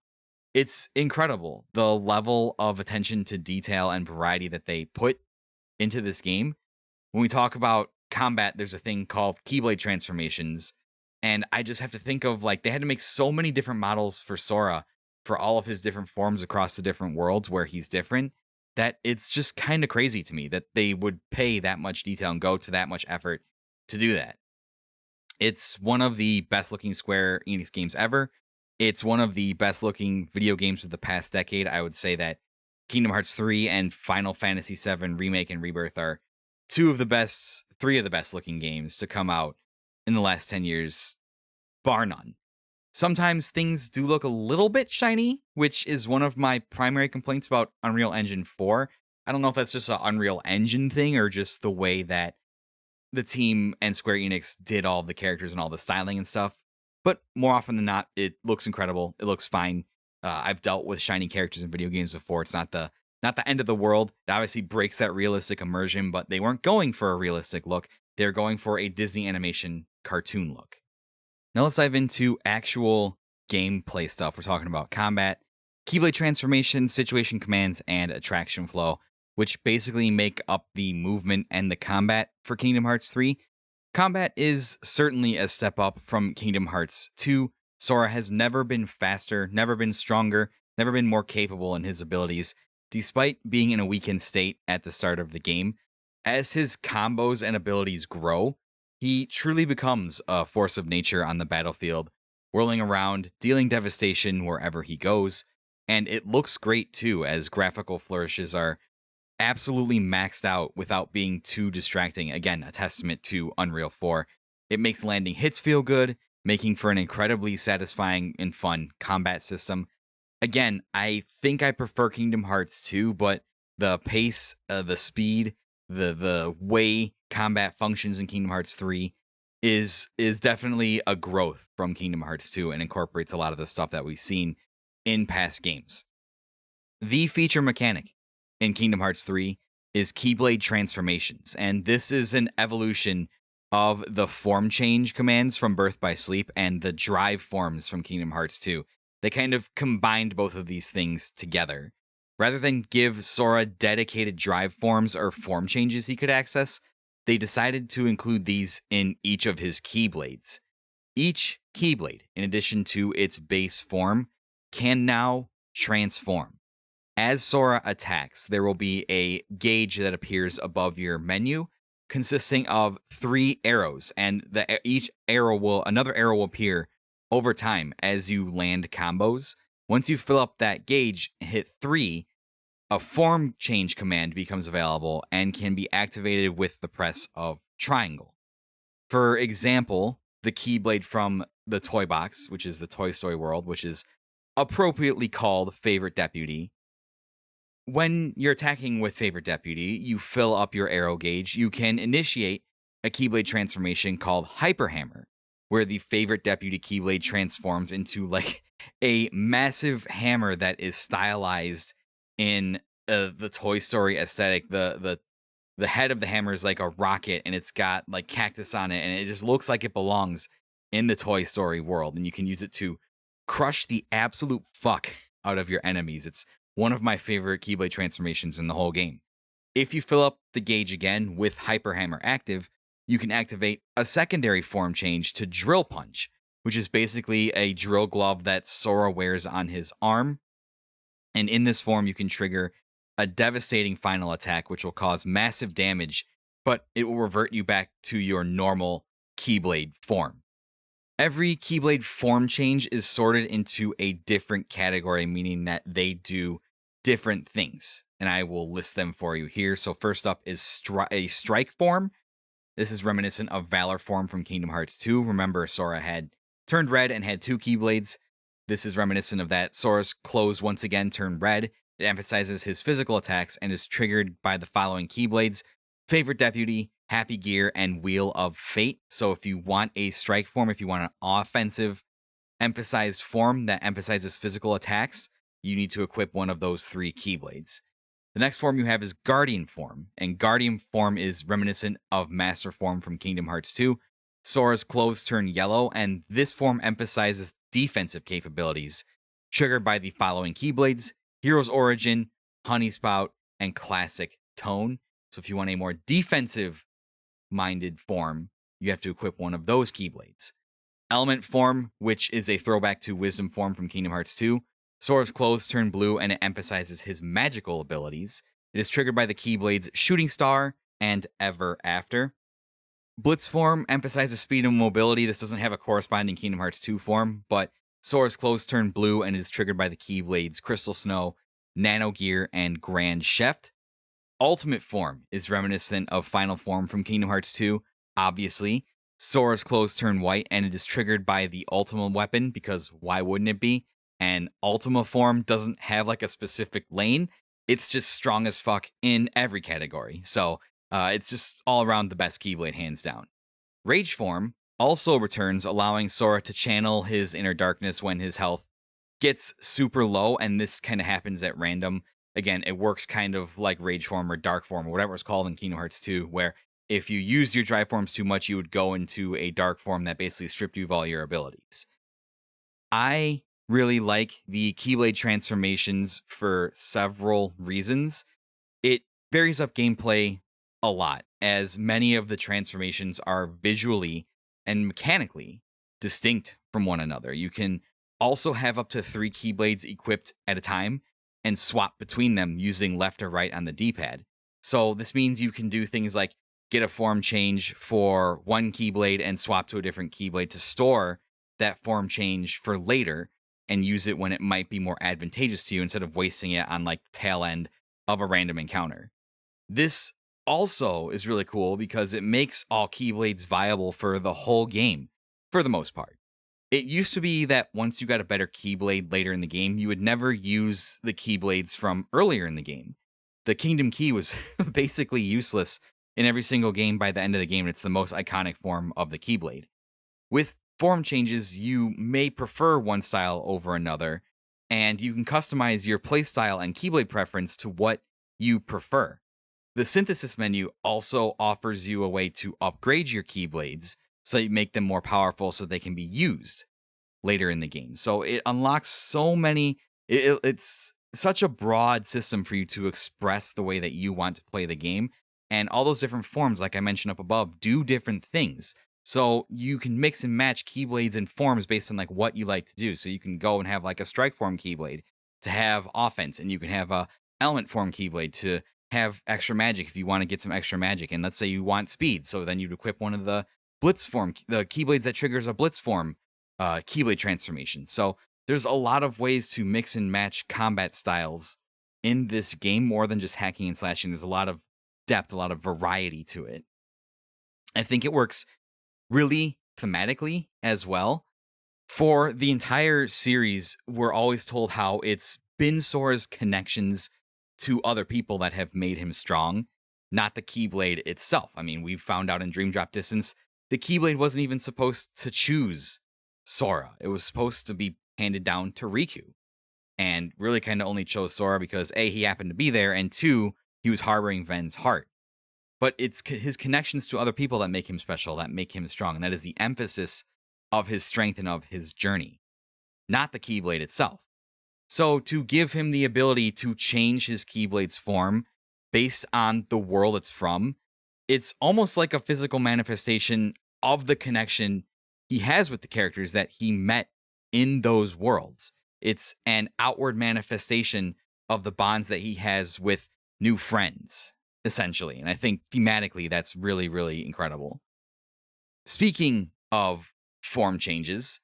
It's incredible, the level of attention to detail and variety that they put into this game. When we talk about combat, there's a thing called Keyblade transformations, and I just have to think of, like, they had to make so many different models for Sora for all of his different forms across the different worlds where he's different, that it's just kind of crazy to me that they would pay that much detail and go to that much effort to do that. It's one of the best looking Square Enix games ever. It's one of the best looking video games of the past decade. I would say that Kingdom Hearts 3 and Final Fantasy 7 Remake and Rebirth are three of the best looking games to come out in the last 10 years, bar none. Sometimes things do look a little bit shiny, which is one of my primary complaints about Unreal Engine 4. I don't know if that's just an Unreal Engine thing or just the way that the team and Square Enix did all the characters and all the styling and stuff. But more often than not, it looks incredible. It looks fine. I've dealt with shiny characters in video games before. It's not the end of the world. It obviously breaks that realistic immersion, but they weren't going for a realistic look. They're going for a Disney animation cartoon look. Now let's dive into actual gameplay stuff. We're talking about combat, Keyblade transformation, situation commands, and attraction flow, which basically make up the movement and the combat for Kingdom Hearts 3. Combat is certainly a step up from Kingdom Hearts 2. Sora has never been faster, never been stronger, never been more capable in his abilities, despite being in a weakened state at the start of the game. As his combos and abilities grow, he truly becomes a force of nature on the battlefield, whirling around, dealing devastation wherever he goes. And it looks great too, as graphical flourishes are absolutely maxed out without being too distracting. Again, a testament to Unreal 4. It makes landing hits feel good, making for an incredibly satisfying and fun combat system. Again, I think I prefer Kingdom Hearts 2, but the pace, the speed, the way combat functions in Kingdom Hearts 3 is definitely a growth from Kingdom Hearts 2 and incorporates a lot of the stuff that we've seen in past games. The feature mechanic in Kingdom Hearts 3 is Keyblade transformations, and this is an evolution of the form change commands from Birth by Sleep and the drive forms from Kingdom Hearts 2. They kind of combined both of these things together. Rather than give Sora dedicated drive forms or form changes he could access, they decided to include these in each of his Keyblades. Each Keyblade, in addition to its base form, can now transform. As Sora attacks, there will be a gauge that appears above your menu, consisting of 3 arrows, and another arrow will appear over time as you land combos. Once you fill up that gauge and hit 3, a form change command becomes available and can be activated with the press of triangle. For example, the Keyblade from the Toy Box, which is the Toy Story world, which is appropriately called Favorite Deputy. When you're attacking with Favorite Deputy, you fill up your arrow gauge. You can initiate a Keyblade transformation called Hyper Hammer, where the Favorite Deputy Keyblade transforms into like a massive hammer that is stylized in the Toy Story aesthetic. The head of the hammer is like a rocket, and it's got like cactus on it, and it just looks like it belongs in the Toy Story world. And you can use it to crush the absolute fuck out of your enemies. It's one of my favorite Keyblade transformations in the whole game. If you fill up the gauge again with Hyper Hammer active, you can activate a secondary form change to Drill Punch, which is basically a drill glove that Sora wears on his arm. And in this form, you can trigger a devastating final attack, which will cause massive damage, but it will revert you back to your normal Keyblade form. Every Keyblade form change is sorted into a different category, meaning that they do different things. And I will list them for you here. So first up is a Strike form. This is reminiscent of Valor form from Kingdom Hearts 2. Remember, Sora had turned red and had 2 Keyblades. This is reminiscent of that. Sora's clothes once again turn red. It emphasizes his physical attacks and is triggered by the following Keyblades: Favorite Deputy, Happy Gear, and Wheel of Fate. So if you want a strike form, if you want an offensive emphasized form that emphasizes physical attacks, you need to equip one of those 3 Keyblades. The next form you have is Guardian form, and Guardian form is reminiscent of Master form from Kingdom Hearts 2. Sora's clothes turn yellow, and this form emphasizes defensive capabilities, triggered by the following Keyblades: Hero's Origin, Honey Spout, and Classic Tone. So if you want a more defensive-minded form, you have to equip one of those Keyblades. Element form, which is a throwback to Wisdom form from Kingdom Hearts 2. Sora's clothes turn blue, and it emphasizes his magical abilities. It is triggered by the Keyblades Shooting Star and Ever After. Blitz form emphasizes speed and mobility. This doesn't have a corresponding Kingdom Hearts 2 form, but Sora's clothes turn blue and is triggered by the Keyblades Crystal Snow Nano Gear, and Grand Chef. Ultimate Form is reminiscent of Final Form from Kingdom Hearts 2, obviously. Sora's clothes turn white and it is triggered by the Ultima weapon because why wouldn't it be? And Ultima Form doesn't have like a specific lane. It's just strong as fuck in every category. So it's just all around the best Keyblade, hands down. Rage Form also returns, allowing Sora to channel his inner darkness when his health gets super low, and this kind of happens at random. Again, it works kind of like Rage Form or Dark Form or whatever it's called in Kingdom Hearts 2, where if you used your dry forms too much, you would go into a dark form that basically stripped you of all your abilities. I really like the Keyblade transformations for several reasons. It varies up gameplay a lot, as many of the transformations are visually and mechanically distinct from one another. You can also have up to 3 Keyblades equipped at a time and swap between them using left or right on the D-pad. So this means you can do things like get a form change for one Keyblade and swap to a different Keyblade to store that form change for later and use it when it might be more advantageous to you instead of wasting it on like the tail end of a random encounter. This also is really cool because it makes all Keyblades viable for the whole game, for the most part. It used to be that once you got a better Keyblade later in the game, you would never use the Keyblades from earlier in the game. The Kingdom Key was basically useless in every single game by the end of the game, and it's the most iconic form of the Keyblade. With form changes, you may prefer one style over another, and you can customize your playstyle and Keyblade preference to what you prefer. The synthesis menu also offers you a way to upgrade your Keyblades so you make them more powerful so they can be used later in the game. So it unlocks so many, it's such a broad system for you to express the way that you want to play the game. And all those different forms, like I mentioned up above, do different things. So you can mix and match Keyblades and forms based on like what you like to do. So you can go and have like a strike form Keyblade to have offense, and you can have a element form Keyblade to have extra magic if you want to get some extra magic. And let's say you want speed, so then you'd equip one of the blitz form, the Keyblades that triggers a blitz form Keyblade transformation. So there's a lot of ways to mix and match combat styles in this game, more than just hacking and slashing. There's a lot of depth, a lot of variety to it. I think it works really thematically as well. For the entire series, we're always told how it's been Sora's connections to other people that have made him strong, not the Keyblade itself. I mean, we've found out in Dream Drop Distance, the Keyblade wasn't even supposed to choose Sora. It was supposed to be handed down to Riku, and really kind of only chose Sora because A, he happened to be there, and 2, he was harboring Ven's heart. But it's his connections to other people that make him special, that make him strong, and that is the emphasis of his strength and of his journey, not the Keyblade itself. So to give him the ability to change his Keyblade's form based on the world it's from, it's almost like a physical manifestation of the connection he has with the characters that he met in those worlds. It's an outward manifestation of the bonds that he has with new friends, essentially. And I think thematically, that's really, really incredible. Speaking of form changes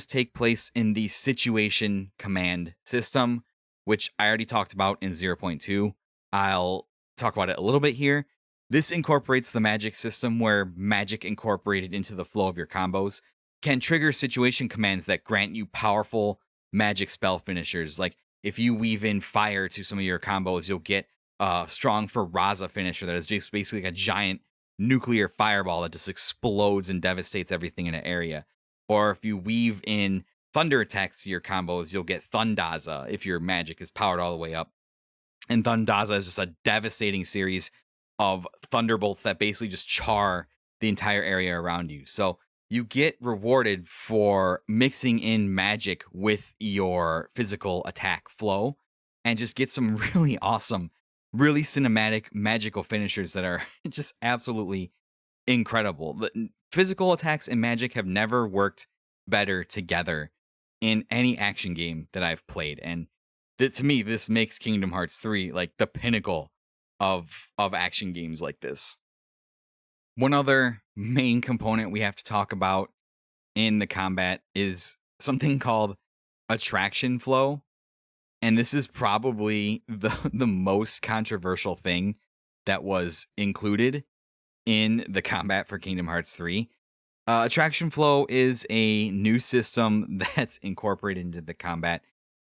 take place in the situation command system, which I already talked about in 0.2. I'll talk about it a little bit here. This incorporates the magic system, where magic incorporated into the flow of your combos can trigger situation commands that grant you powerful magic spell finishers. Like if you weave in fire to some of your combos, you'll get a strong for Raza finisher that is just basically like a giant nuclear fireball that just explodes and devastates everything in an area. Or if you weave in thunder attacks to your combos, you'll get Thundaza if your magic is powered all the way up. And Thundaza is just a devastating series of thunderbolts that basically just char the entire area around you. So you get rewarded for mixing in magic with your physical attack flow and just get some really awesome, really cinematic magical finishers that are just absolutely incredible. The physical attacks and magic have never worked better together in any action game that I've played. And to me, this makes Kingdom Hearts 3 like the pinnacle of action games like this. One other main component we have to talk about in the combat is something called attraction flow. and this is probably the most controversial thing that was included in the combat for Kingdom Hearts 3. Attraction Flow is a new system that's incorporated into the combat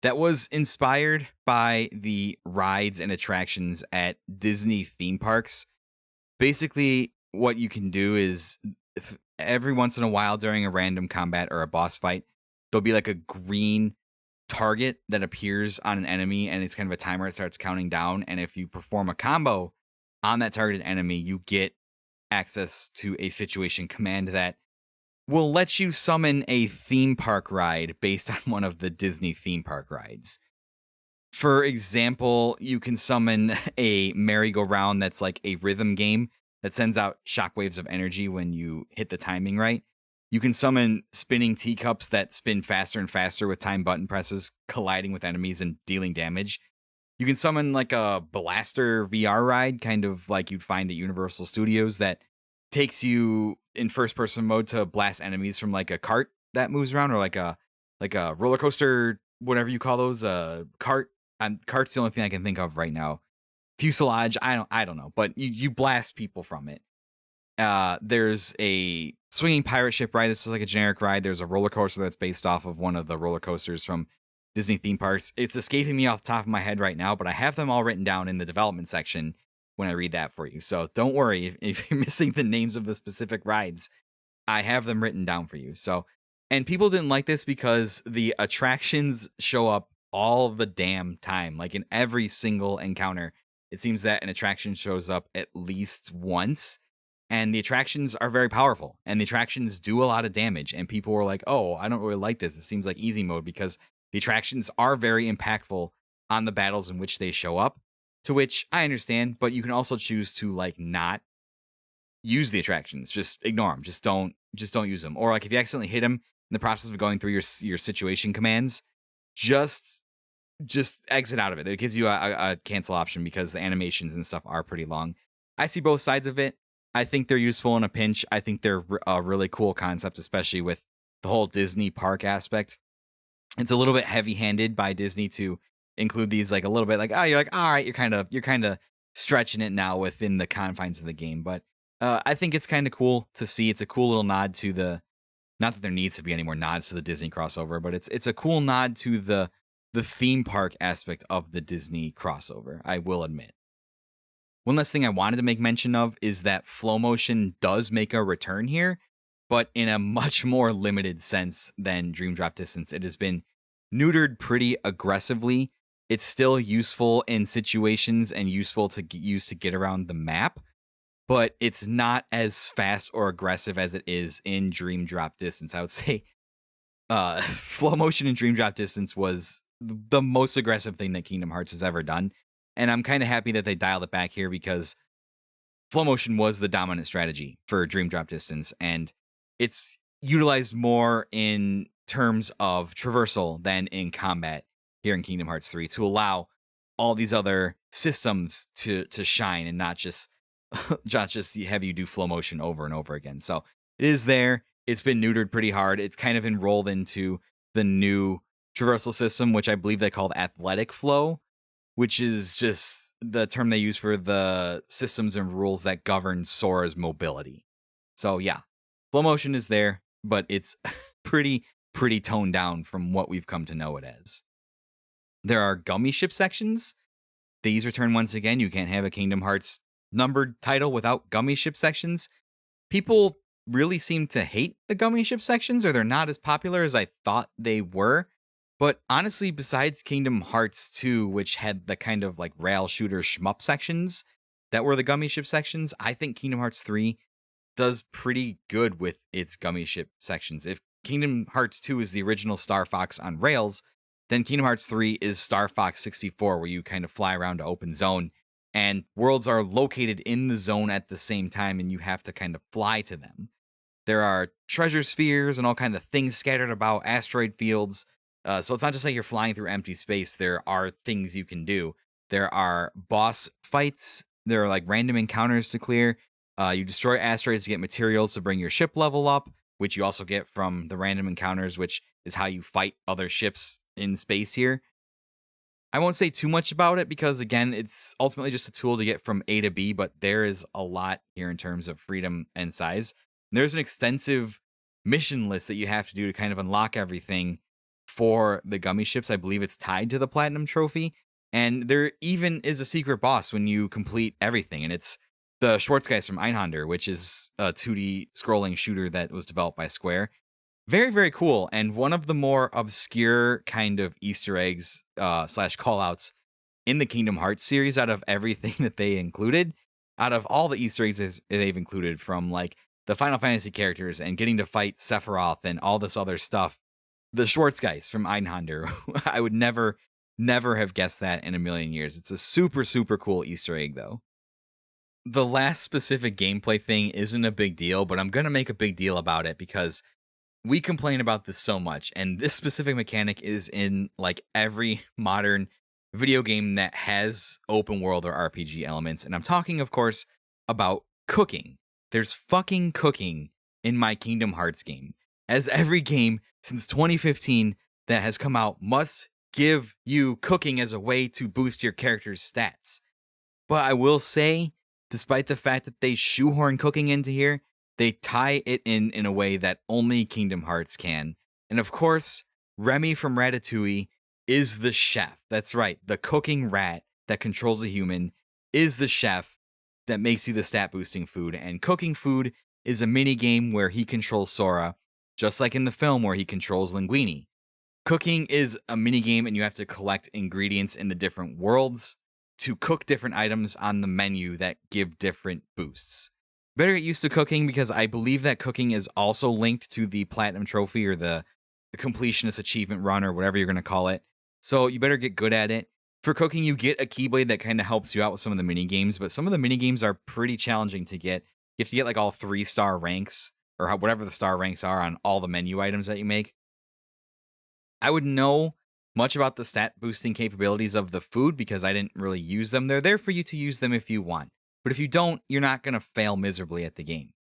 that was inspired by the rides and attractions at Disney theme parks. Basically, what you can do is every once in a while during a random combat or a boss fight, there'll be like a green target that appears on an enemy, and it's kind of a timer. It starts counting down, and if you perform a combo on that targeted enemy, you get access to a situation command that will let you summon a theme park ride based on one of the Disney theme park rides. For example, you can summon a merry-go-round that's like a rhythm game that sends out shockwaves of energy when you hit the timing right. You can summon spinning teacups that spin faster and faster with time button presses, colliding with enemies and dealing damage. You can summon like a blaster VR ride, kind of like you'd find at Universal Studios, that takes you in first person mode to blast enemies from like a cart that moves around, or like a roller coaster, whatever you call those, cart. Cart's the only thing I can think of right now. Fuselage, I don't know, but you blast people from it. There's a swinging pirate ship ride. This is like a generic ride. There's a roller coaster that's based off of one of the roller coasters from Disney theme parks. It's escaping me off the top of my head right now, but I have them all written down in the development section when I read that for you. So don't worry if you're missing the names of the specific rides. I have them written down for you. So, and people didn't like this because the attractions show up all the damn time. Like in every single encounter, it seems that an attraction shows up at least once. And the attractions are very powerful, and the attractions do a lot of damage. And people were like, oh, I don't really like this. It seems like easy mode, because the attractions are very impactful on the battles in which they show up, to which I understand, but you can also choose to like not use the attractions. Just ignore them. Just don't use them. Or like if you accidentally hit them in the process of going through your situation commands, just exit out of it. It gives you a cancel option because the animations and stuff are pretty long. I see both sides of it. I think they're useful in a pinch. I think they're a really cool concept, especially with the whole Disney park aspect. It's a little bit heavy-handed by Disney to include these, like a little bit like, oh, you're like, all right, you're kind of stretching it now within the confines of the game. But I think it's kind of cool to see. It's a cool little nod to the, not that there needs to be any more nods to the Disney crossover, but it's a cool nod to the theme park aspect of the Disney crossover, I will admit. One last thing I wanted to make mention of is that flow motion does make a return here, but in a much more limited sense than Dream Drop Distance. It has been neutered pretty aggressively. It's still useful in situations and useful to use to get around the map, but it's not as fast or aggressive as it is in Dream Drop Distance. I would say flow motion in Dream Drop Distance was the most aggressive thing that Kingdom Hearts has ever done. And I'm kind of happy that they dialed it back here, because flow motion was the dominant strategy for Dream Drop Distance, and it's utilized more in terms of traversal than in combat here in Kingdom Hearts 3 to allow all these other systems to shine and not just have you do flow motion over and over again. So it is there. It's been neutered pretty hard. It's kind of enrolled into the new traversal system, which I believe they called athletic flow, which is just the term they use for the systems and rules that govern Sora's mobility. So yeah, flow motion is there, but it's pretty toned down from what we've come to know it as. There are gummy ship sections. These return once again. You can't have a Kingdom Hearts numbered title without gummy ship sections. People really seem to hate the gummy ship sections, or they're not as popular as I thought they were. But honestly, besides Kingdom Hearts 2, which had the kind of like rail shooter shmup sections that were the gummy ship sections, I think Kingdom Hearts 3 does pretty good with its gummy ship sections. If Kingdom Hearts 2 is the original Star Fox on rails, then Kingdom Hearts 3 is Star Fox 64, where you kind of fly around to open zone, and worlds are located in the zone at the same time, and you have to kind of fly to them. There are treasure spheres and all kinds of things scattered about, asteroid fields. So it's not just like you're flying through empty space. There are things you can do. There are boss fights. There are like random encounters to clear. You destroy asteroids to get materials to bring your ship level up, which you also get from the random encounters, which is how you fight other ships in space here. I won't say too much about it because, again, it's ultimately just a tool to get from A to B, but there is a lot here in terms of freedom and size. There's an extensive mission list that you have to do to kind of unlock everything for the gummy ships. I believe it's tied to the Platinum Trophy. And there even is a secret boss when you complete everything. And it's the Schwartz guys from Einhander, which is a 2D scrolling shooter that was developed by Square. Very, very cool. And one of the more obscure kind of Easter eggs slash callouts in the Kingdom Hearts series out of everything that they included, out of all the Easter eggs they've included, from like the Final Fantasy characters and getting to fight Sephiroth and all this other stuff. The Schwartz guys from Einhander, I would never have guessed that in a million years. It's a super, super cool Easter egg, though. The last specific gameplay thing isn't a big deal, but I'm going to make a big deal about it because we complain about this so much, and this specific mechanic is in like every modern video game that has open world or RPG elements. And I'm talking, of course, about cooking. There's fucking cooking in my Kingdom Hearts game, as every game since 2015 that has come out must give you cooking as a way to boost your character's stats. But I will say, despite the fact that they shoehorn cooking into here, they tie it in a way that only Kingdom Hearts can. And of course, Remy from Ratatouille is the chef. That's right, the cooking rat that controls a human is the chef that makes you the stat boosting food. And cooking food is a mini game where he controls Sora, just like in the film where he controls Linguini. Cooking is a mini game, and you have to collect ingredients in the different worlds to cook different items on the menu that give different boosts. Better get used to cooking because I believe that cooking is also linked to the Platinum Trophy or the Completionist Achievement Run or whatever you're going to call it. So you better get good at it. For cooking, you get a Keyblade that kind of helps you out with some of the mini games, but some of the mini games are pretty challenging to get. You have to get like all 3-star ranks or whatever the star ranks are on all the menu items that you make. I would know much about the stat boosting capabilities of the food because I didn't really use them. They're there for you to use them if you want. But if you don't, you're not going to fail miserably at the game.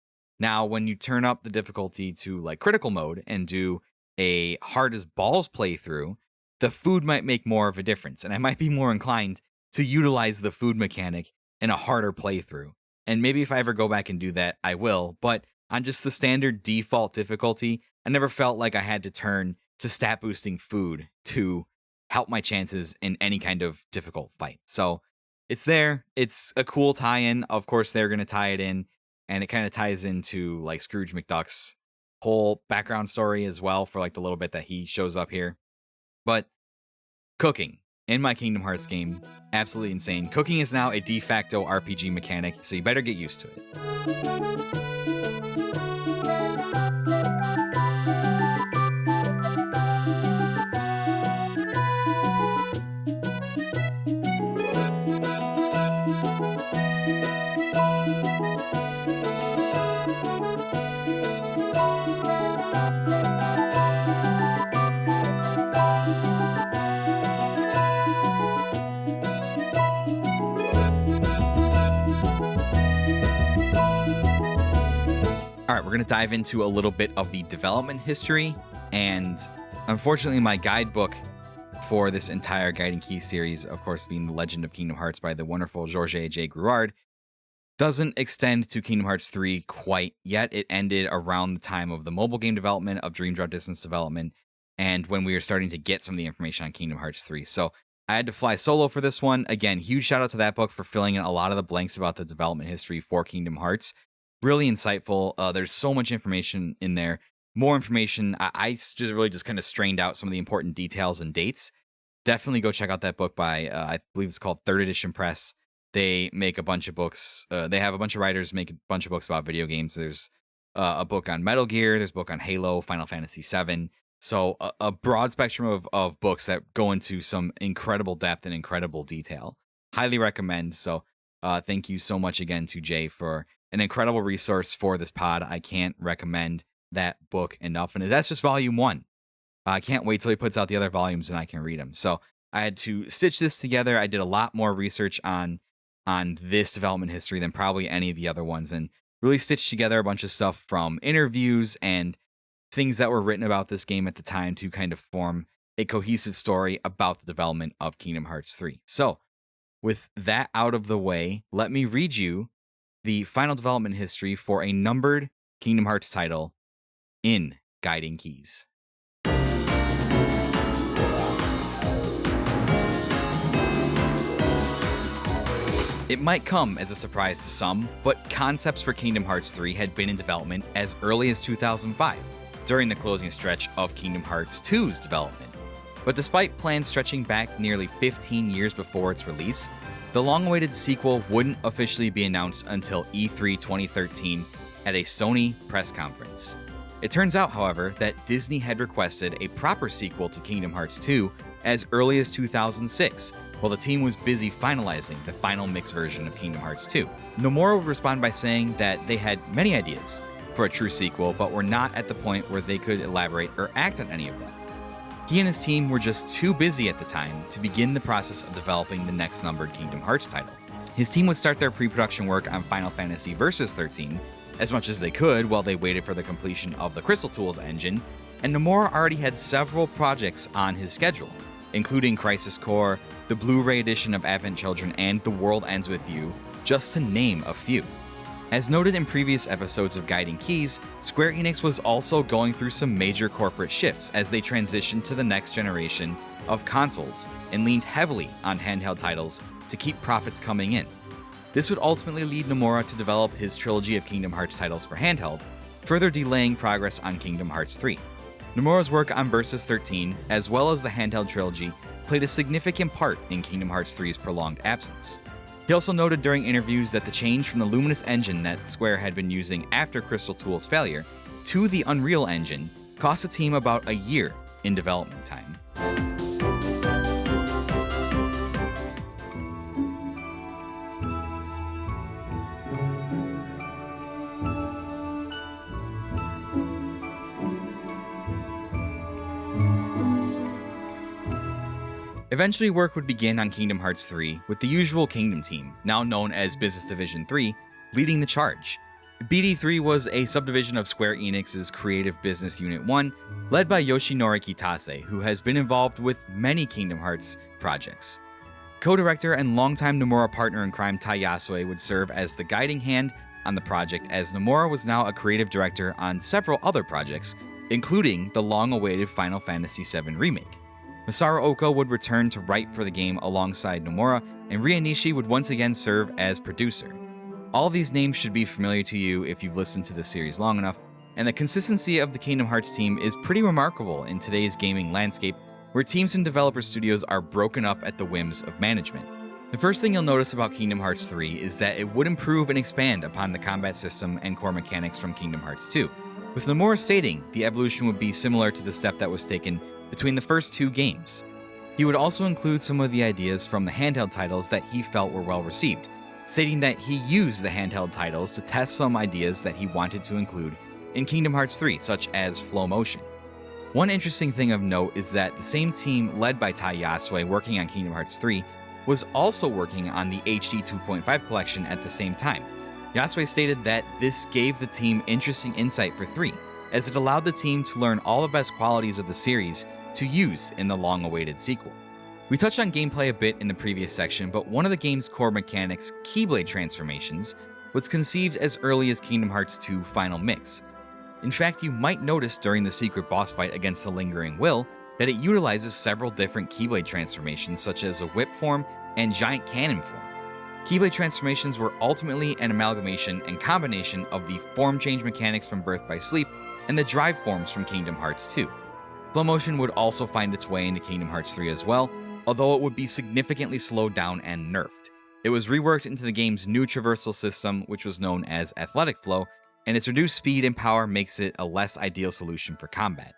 Now, when you turn up the difficulty to like critical mode and do a hard as balls playthrough, the food might make more of a difference. And I might be more inclined to utilize the food mechanic in a harder playthrough. And maybe if I ever go back and do that, I will. But on just the standard default difficulty, I never felt like I had to turn to stat boosting food to help my chances in any kind of difficult fight. So it's there. It's a cool tie-in. Of course, they're going to tie it in, and it kind of ties into like Scrooge McDuck's whole background story as well for like the little bit that he shows up here. But cooking in my Kingdom Hearts game, absolutely insane. Cooking is now a de facto RPG mechanic, so you better get used to it. All right, we're going to dive into a little bit of the development history, and unfortunately my guidebook for this entire Guiding Keys series, of course being The Legend of Kingdom Hearts by the wonderful Georges J. Gruard, doesn't extend to Kingdom Hearts 3 quite yet. It ended around the time of the mobile game development, of Dream Drop Distance development, and when we were starting to get some of the information on Kingdom Hearts 3. So I had to fly solo for this one. Again, huge shout out to that book for filling in a lot of the blanks about the development history for Kingdom Hearts. Really insightful. There's so much information in there. More information. I just really just kind of strained out some of the important details and dates. Definitely go check out that book by, I believe it's called Third Edition Press. They make a bunch of books. They have a bunch of writers make a bunch of books about video games. There's a book on Metal Gear. There's a book on Halo, Final Fantasy VII. So a broad spectrum of books that go into some incredible depth and incredible detail. Highly recommend. So thank you so much again to Jay for an incredible resource for this pod. I can't recommend that book enough. And that's just volume 1. I can't wait till he puts out the other volumes and I can read them. So I had to stitch this together. I did a lot more research on this development history than probably any of the other ones, and really stitched together a bunch of stuff from interviews and things that were written about this game at the time to kind of form a cohesive story about the development of Kingdom Hearts 3. So, with that out of the way, let me read you the final development history for a numbered Kingdom Hearts title in Guiding Keys. It might come as a surprise to some, but concepts for Kingdom Hearts 3 had been in development as early as 2005, during the closing stretch of Kingdom Hearts 2's development. But despite plans stretching back nearly 15 years before its release, the long-awaited sequel wouldn't officially be announced until E3 2013 at a Sony press conference. It turns out, however, that Disney had requested a proper sequel to Kingdom Hearts 2 as early as 2006, while the team was busy finalizing the final mixed version of Kingdom Hearts 2. Nomura would respond by saying that they had many ideas for a true sequel, but were not at the point where they could elaborate or act on any of them. He and his team were just too busy at the time to begin the process of developing the next numbered Kingdom Hearts title. His team would start their pre-production work on Final Fantasy Versus 13 as much as they could while they waited for the completion of the Crystal Tools engine, and Nomura already had several projects on his schedule, including Crisis Core, the Blu-ray edition of Advent Children, and The World Ends With You, just to name a few. As noted in previous episodes of Guiding Keys, Square Enix was also going through some major corporate shifts as they transitioned to the next generation of consoles and leaned heavily on handheld titles to keep profits coming in. This would ultimately lead Nomura to develop his trilogy of Kingdom Hearts titles for handheld, further delaying progress on Kingdom Hearts 3. Nomura's work on Versus 13, as well as the handheld trilogy, played a significant part in Kingdom Hearts 3's prolonged absence. He also noted during interviews that the change from the Luminous engine that Square had been using after Crystal Tools' failure to the Unreal engine cost the team about a year in development time. Eventually, work would begin on Kingdom Hearts 3 with the usual Kingdom team, now known as Business Division 3, leading the charge. BD3 was a subdivision of Square Enix's Creative Business Unit 1, led by Yoshinori Kitase, who has been involved with many Kingdom Hearts projects. Co-director and longtime Nomura partner in crime Tai Yasue would serve as the guiding hand on the project, as Nomura was now a creative director on several other projects, including the long-awaited Final Fantasy VII Remake. Masaru Oko would return to write for the game alongside Nomura, and Ria Nishi would once again serve as producer. All of these names should be familiar to you if you've listened to the series long enough, and the consistency of the Kingdom Hearts team is pretty remarkable in today's gaming landscape, where teams and developer studios are broken up at the whims of management. The first thing you'll notice about Kingdom Hearts 3 is that it would improve and expand upon the combat system and core mechanics from Kingdom Hearts 2, with Nomura stating the evolution would be similar to the step that was taken between the first two games. He would also include some of the ideas from the handheld titles that he felt were well received, stating that he used the handheld titles to test some ideas that he wanted to include in Kingdom Hearts 3, such as flow motion. One interesting thing of note is that the same team led by Tai Yasue working on Kingdom Hearts 3 was also working on the HD 2.5 collection at the same time. Yasue stated that this gave the team interesting insight for 3, as it allowed the team to learn all the best qualities of the series to use in the long-awaited sequel. We touched on gameplay a bit in the previous section, but one of the game's core mechanics, Keyblade transformations, was conceived as early as Kingdom Hearts 2 Final Mix. In fact, you might notice during the secret boss fight against the Lingering Will that it utilizes several different Keyblade transformations, such as a whip form and giant cannon form. Keyblade transformations were ultimately an amalgamation and combination of the form change mechanics from Birth by Sleep and the drive forms from Kingdom Hearts 2. Flow motion would also find its way into Kingdom Hearts 3 as well, although it would be significantly slowed down and nerfed. It was reworked into the game's new traversal system, which was known as Athletic Flow, and its reduced speed and power makes it a less ideal solution for combat.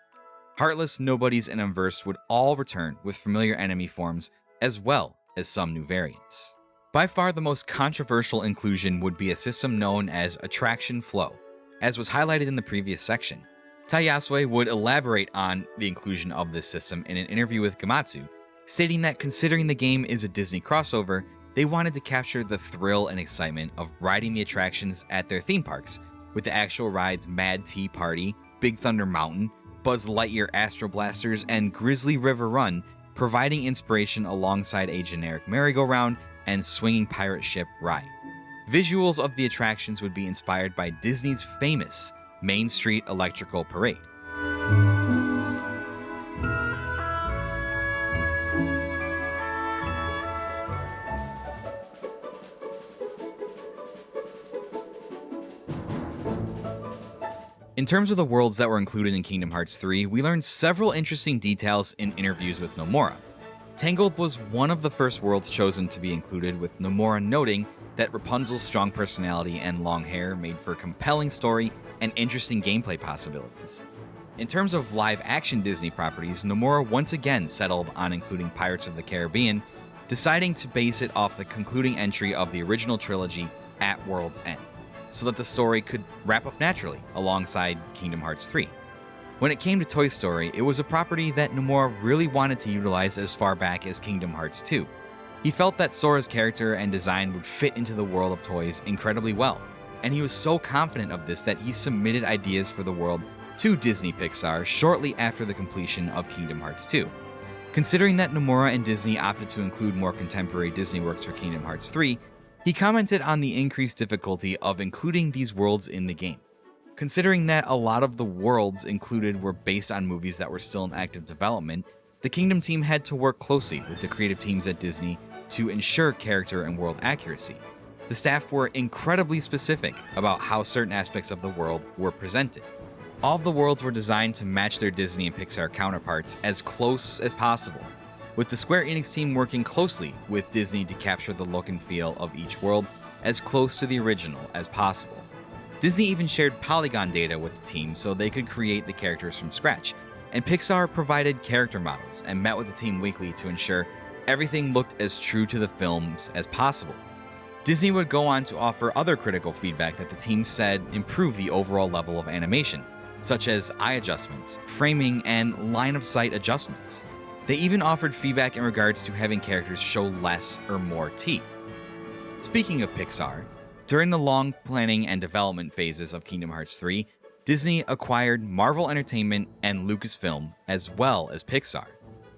Heartless, Nobodies, and Unversed would all return with familiar enemy forms, as well as some new variants. By far the most controversial inclusion would be a system known as Attraction Flow, as was highlighted in the previous section. Tai Yasue would elaborate on the inclusion of this system in an interview with Gamatsu, stating that considering the game is a Disney crossover, they wanted to capture the thrill and excitement of riding the attractions at their theme parks, with the actual rides Mad Tea Party, Big Thunder Mountain, Buzz Lightyear Astro Blasters, and Grizzly River Run, providing inspiration alongside a generic merry-go-round and swinging pirate ship ride. Visuals of the attractions would be inspired by Disney's famous Main Street Electrical Parade. In terms of the worlds that were included in Kingdom Hearts 3, we learned several interesting details in interviews with Nomura. Tangled was one of the first worlds chosen to be included, with Nomura noting that Rapunzel's strong personality and long hair made for a compelling story and interesting gameplay possibilities. In terms of live-action Disney properties, Nomura once again settled on including Pirates of the Caribbean, deciding to base it off the concluding entry of the original trilogy at World's End, so that the story could wrap up naturally alongside Kingdom Hearts 3. When it came to Toy Story, it was a property that Nomura really wanted to utilize as far back as Kingdom Hearts 2. He felt that Sora's character and design would fit into the world of toys incredibly well, and he was so confident of this that he submitted ideas for the world to Disney Pixar shortly after the completion of Kingdom Hearts 2. Considering that Nomura and Disney opted to include more contemporary Disney works for Kingdom Hearts 3, he commented on the increased difficulty of including these worlds in the game. Considering that a lot of the worlds included were based on movies that were still in active development, the Kingdom team had to work closely with the creative teams at Disney to ensure character and world accuracy. The staff were incredibly specific about how certain aspects of the world were presented. All of the worlds were designed to match their Disney and Pixar counterparts as close as possible, with the Square Enix team working closely with Disney to capture the look and feel of each world as close to the original as possible. Disney even shared polygon data with the team so they could create the characters from scratch, and Pixar provided character models and met with the team weekly to ensure everything looked as true to the films as possible. Disney would go on to offer other critical feedback that the team said improved the overall level of animation, such as eye adjustments, framing, and line-of-sight adjustments. They even offered feedback in regards to having characters show less or more teeth. Speaking of Pixar, during the long planning and development phases of Kingdom Hearts 3, Disney acquired Marvel Entertainment and Lucasfilm as well as Pixar.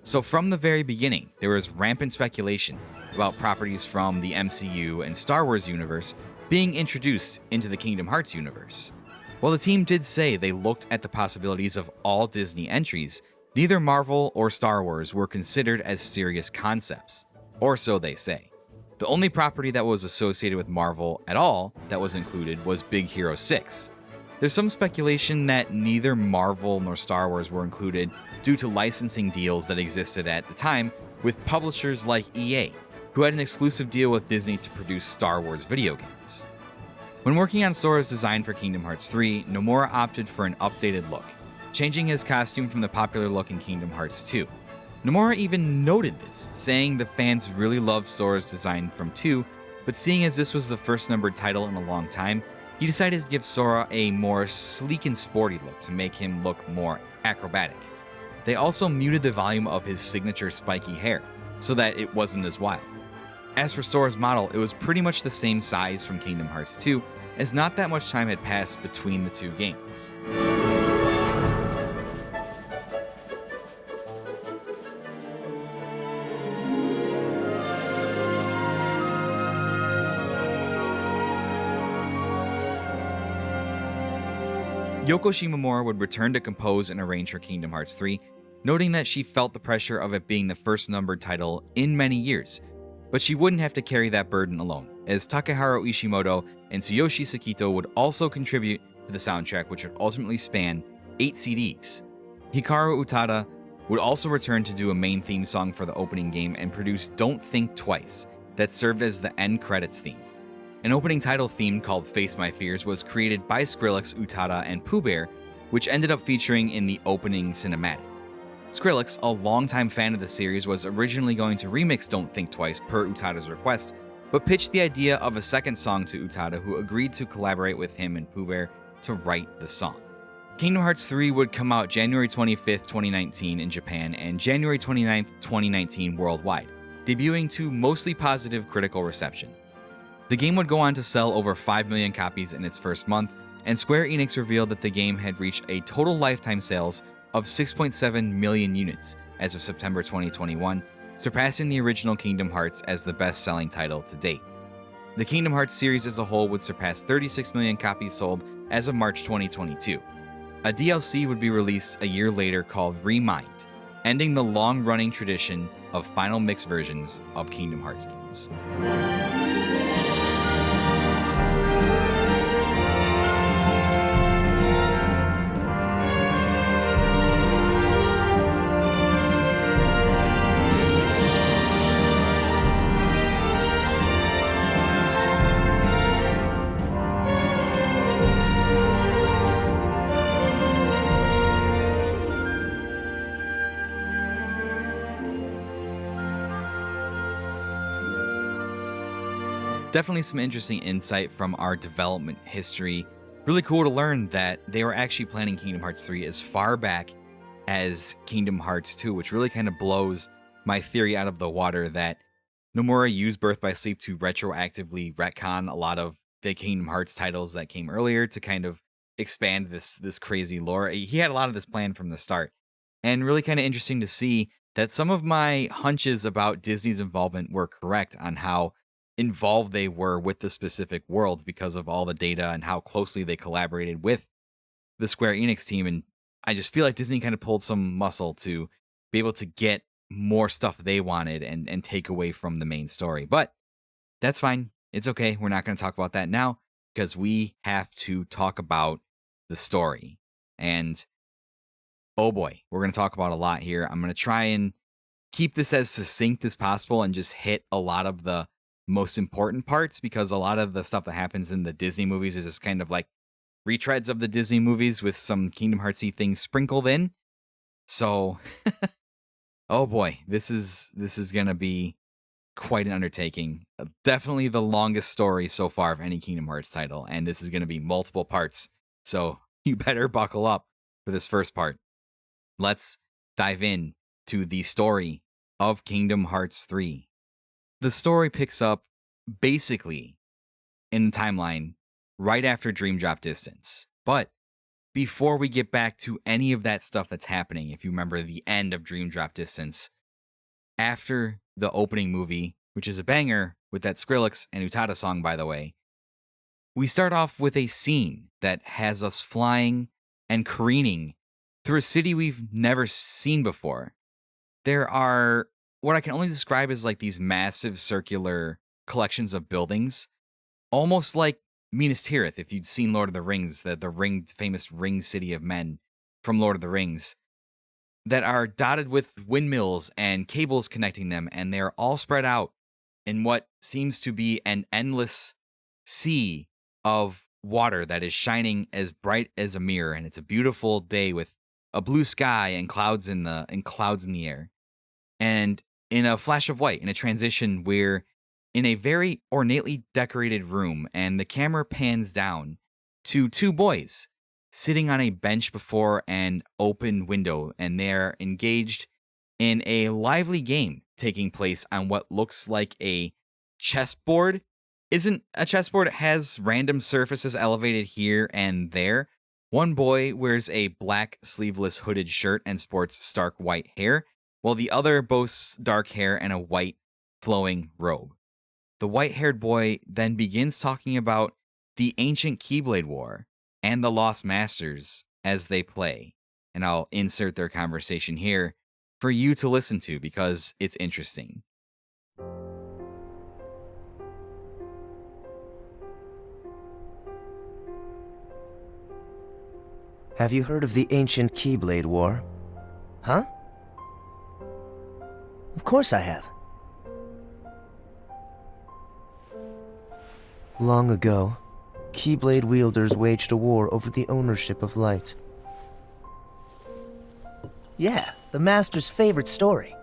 So from the very beginning, there was rampant speculation about properties from the MCU and Star Wars universe being introduced into the Kingdom Hearts universe. While the team did say they looked at the possibilities of all Disney entries, neither Marvel or Star Wars were considered as serious concepts, or so they say. The only property that was associated with Marvel at all that was included was Big Hero 6. There's some speculation that neither Marvel nor Star Wars were included due to licensing deals that existed at the time with publishers like EA, who had an exclusive deal with Disney to produce Star Wars video games. When working on Sora's design for Kingdom Hearts 3, Nomura opted for an updated look, changing his costume from the popular look in Kingdom Hearts 2. Nomura even noted this, saying the fans really loved Sora's design from 2, but seeing as this was the first numbered title in a long time, he decided to give Sora a more sleek and sporty look to make him look more acrobatic. They also muted the volume of his signature spiky hair, so that it wasn't as wild. As for Sora's model, it was pretty much the same size from Kingdom Hearts 2, as not that much time had passed between the two games. Yoko Shimomura would return to compose and arrange for Kingdom Hearts 3, noting that she felt the pressure of it being the first numbered title in many years, but she wouldn't have to carry that burden alone, as Takeharu Ishimoto and Tsuyoshi Sekito would also contribute to the soundtrack, which would ultimately span 8 CDs. Hikaru Utada would also return to do a main theme song for the opening game and produce Don't Think Twice, that served as the end credits theme. An opening title theme called Face My Fears was created by Skrillex, Utada, and Pooh Bear, which ended up featuring in the opening cinematic. Skrillex, a longtime fan of the series, was originally going to remix Don't Think Twice per Utada's request, but pitched the idea of a second song to Utada, who agreed to collaborate with him and Pooh Bear to write the song. Kingdom Hearts 3 would come out January 25th, 2019 in Japan and January 29th, 2019 worldwide, debuting to mostly positive critical reception. The game would go on to sell over 5 million copies in its first month, and Square Enix revealed that the game had reached a total lifetime sales of 6.7 million units as of September 2021, surpassing the original Kingdom Hearts as the best-selling title to date. The Kingdom Hearts series as a whole would surpass 36 million copies sold as of March 2022. A DLC would be released a year later called Remind, ending the long-running tradition of final mix versions of Kingdom Hearts games. Definitely some interesting insight from our development history. Really cool to learn that they were actually planning Kingdom Hearts 3 as far back as Kingdom Hearts 2, which really kind of blows my theory out of the water that Nomura used Birth by Sleep to retroactively retcon a lot of the Kingdom Hearts titles that came earlier to kind of expand this crazy lore. He had a lot of this planned from the start. And really kind of interesting to see that some of my hunches about Disney's involvement were correct on how involved they were with the specific worlds because of all the data and how closely they collaborated with the Square Enix team. And I just feel like Disney kind of pulled some muscle to be able to get more stuff they wanted and take away from the main story. But that's fine. It's okay. We're not going to talk about that now because we have to talk about the story. And oh boy, we're going to talk about a lot here. I'm going to try and keep this as succinct as possible and just hit a lot of the most important parts, because a lot of the stuff that happens in the Disney movies is just kind of like retreads of the Disney movies with some Kingdom Heartsy things sprinkled in. So, oh boy, this is gonna be quite an undertaking. Definitely the longest story so far of any Kingdom Hearts title, and this is gonna be multiple parts. So you better buckle up for this first part. Let's dive in to the story of Kingdom Hearts 3. The story picks up basically in the timeline right after Dream Drop Distance. But before we get back to any of that stuff that's happening, if you remember the end of Dream Drop Distance, after the opening movie, which is a banger with that Skrillex and Utada song, by the way, we start off with a scene that has us flying and careening through a city we've never seen before. There are what I can only describe as like these massive circular collections of buildings, almost like Minas Tirith, if you'd seen Lord of the Rings, the famous ring city of men from Lord of the Rings, that are dotted with windmills and cables connecting them, and they're all spread out in what seems to be an endless sea of water that is shining as bright as a mirror, and it's a beautiful day with a blue sky and clouds in the air. And in a flash of white, in a transition, we're in a very ornately decorated room, and the camera pans down to two boys sitting on a bench before an open window, and they're engaged in a lively game taking place on what looks like a chessboard. Isn't a chessboard. It has random surfaces elevated here and there. One boy wears a black sleeveless hooded shirt and sports stark white hair, while the other boasts dark hair and a white flowing robe. The white-haired boy then begins talking about the ancient Keyblade War and the Lost Masters as they play. And I'll insert their conversation here for you to listen to because it's interesting. Have you heard of the ancient Keyblade War? Huh? Of course I have. Long ago, Keyblade wielders waged a war over the ownership of light. Yeah, the Master's favorite story.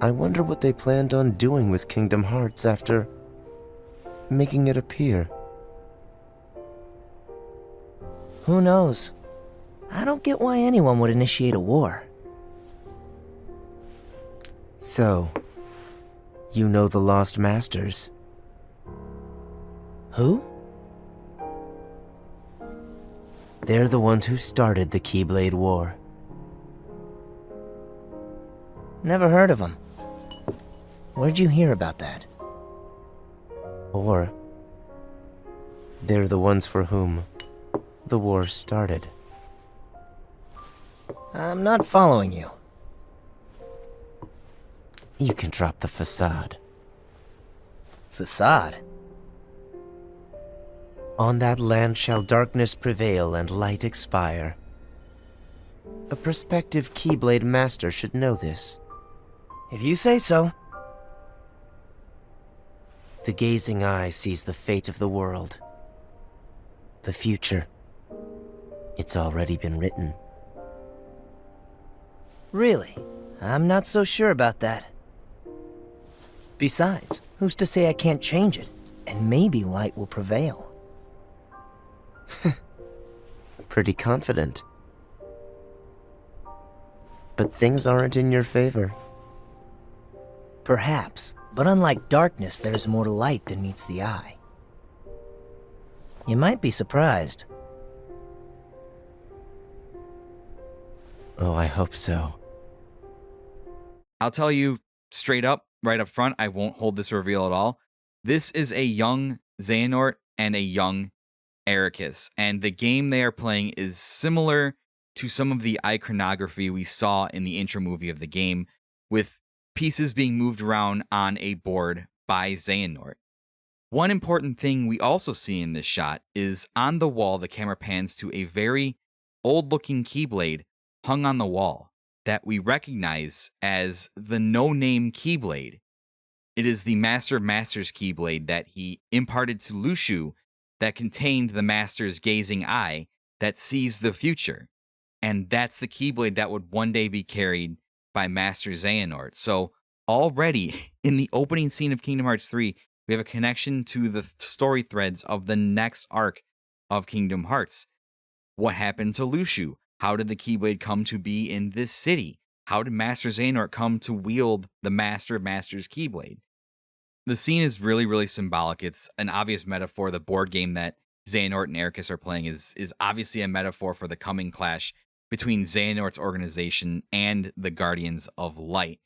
I wonder what they planned on doing with Kingdom Hearts after making it appear. Who knows? I don't get why anyone would initiate a war. So, you know the Lost Masters? Who? They're the ones who started the Keyblade War. Never heard of them. Where'd you hear about that? Or they're the ones for whom the war started. I'm not following you. You can drop the facade. Facade? On that land shall darkness prevail and light expire. A prospective Keyblade master should know this. If you say so. The gazing eye sees the fate of the world. The future. It's already been written. Really? I'm not so sure about that. Besides, who's to say I can't change it? And maybe light will prevail. Pretty confident. But things aren't in your favor. Perhaps, but unlike darkness, there's more to light than meets the eye. You might be surprised. Oh, I hope so. I'll tell you straight up, right up front, I won't hold this reveal at all. This is a young Xehanort and a young Ericus, and the game they are playing is similar to some of the iconography we saw in the intro movie of the game, with pieces being moved around on a board by Xehanort. One important thing we also see in this shot is on the wall, the camera pans to a very old-looking Keyblade hung on the wall that we recognize as the no-name Keyblade. It is the Master of Masters Keyblade that he imparted to Lushu that contained the Master's gazing eye that sees the future. And that's the Keyblade that would one day be carried by Master Xehanort. So already in the opening scene of Kingdom Hearts 3, we have a connection to the story threads of the next arc of Kingdom Hearts. What happened to Lushu? How did the Keyblade come to be in this city? How did Master Xehanort come to wield the Master of Masters Keyblade? The scene is really, really symbolic. It's an obvious metaphor. The board game that Xehanort and Ericus are playing is obviously a metaphor for the coming clash between Xehanort's organization and the Guardians of Light.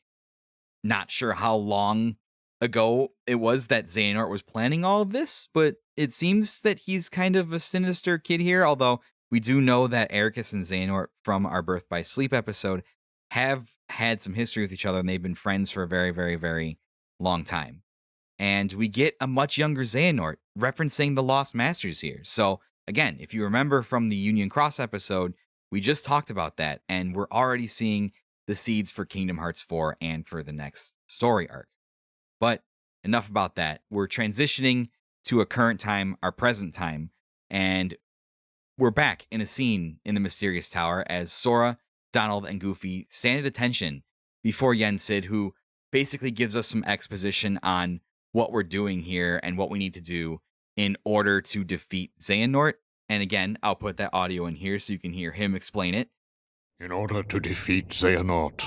Not sure how long ago it was that Xehanort was planning all of this, but it seems that he's kind of a sinister kid here, although we do know that Ericus and Xehanort from our Birth by Sleep episode have had some history with each other, and they've been friends for a very, very, very long time. And we get a much younger Xehanort referencing the Lost Masters here. So again, if you remember from the Union Cross episode, we just talked about that, and we're already seeing the seeds for Kingdom Hearts 4 and for the next story arc. But enough about that. We're transitioning to a current time, our present time, and we're back in a scene in the Mysterious Tower as Sora, Donald, and Goofy stand at attention before Yen Sid, who basically gives us some exposition on what we're doing here and what we need to do in order to defeat Xehanort. And again, I'll put that audio in here so you can hear him explain it. In order to defeat Xehanort,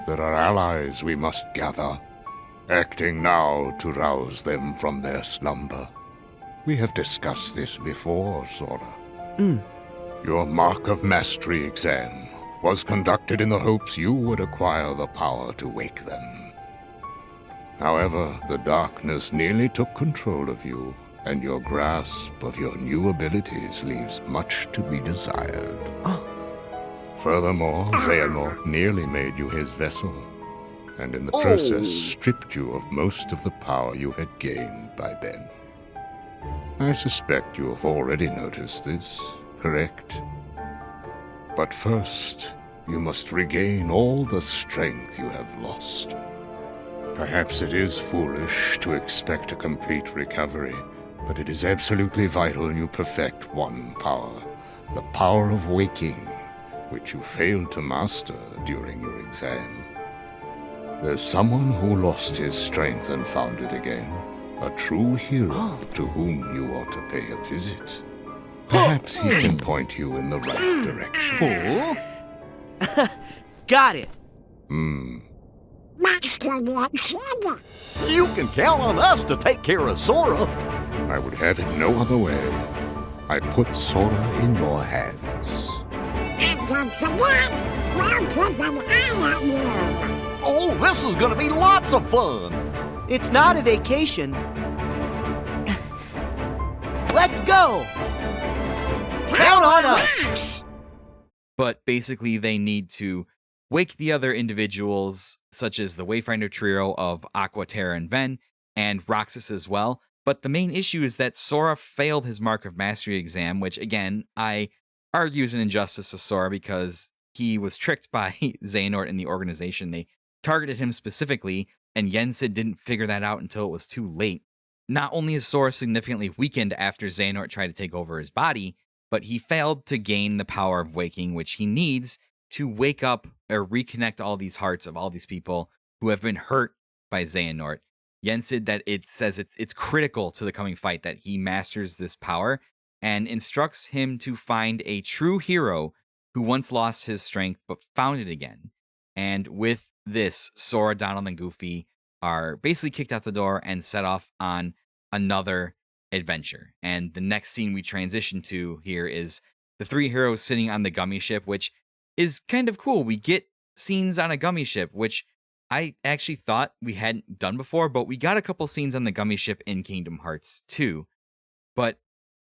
there are allies we must gather, acting now to rouse them from their slumber. We have discussed this before, Sora. Your Mark of Mastery exam was conducted in the hopes you would acquire the power to wake them. However, the darkness nearly took control of you, and your grasp of your new abilities leaves much to be desired. Furthermore, Xehanort nearly made you his vessel, and in the process stripped you of most of the power you had gained by then. I suspect you have already noticed this, correct? But first, you must regain all the strength you have lost. Perhaps it is foolish to expect a complete recovery, but it is absolutely vital you perfect one power, the power of waking, which you failed to master during your exam. There's someone who lost his strength and found it again, a true hero to whom you ought to pay a visit. Perhaps he can point you in the right direction. Got it. You can count on us to take care of Sora. I would have it no other way. I put Sora in your hands. don't forget, we'll keep an eye on you. Oh, this is gonna be lots of fun. It's not a vacation. Let's go! Count on us. But basically, they need to wake the other individuals, such as the Wayfinder trio of Aqua, Terra, and Ven, and Roxas as well. But the main issue is that Sora failed his Mark of Mastery exam, which, again, I argue is an injustice to Sora because he was tricked by Xehanort and the organization. They targeted him specifically, and Yensid didn't figure that out until it was too late. Not only is Sora significantly weakened after Xehanort tried to take over his body, but he failed to gain the power of waking, which he needs to wake up or reconnect all these hearts of all these people who have been hurt by Xehanort. Yensid that it says it's critical to the coming fight that he masters this power and instructs him to find a true hero who once lost his strength but found it again. And with this, Sora, Donald, and Goofy are basically kicked out the door and set off on another adventure. And the next scene we transition to here is the three heroes sitting on the gummy ship, which is kind of cool. We get scenes on a gummy ship, which I actually thought we hadn't done before, but we got a couple scenes on the gummy ship in Kingdom Hearts 2. But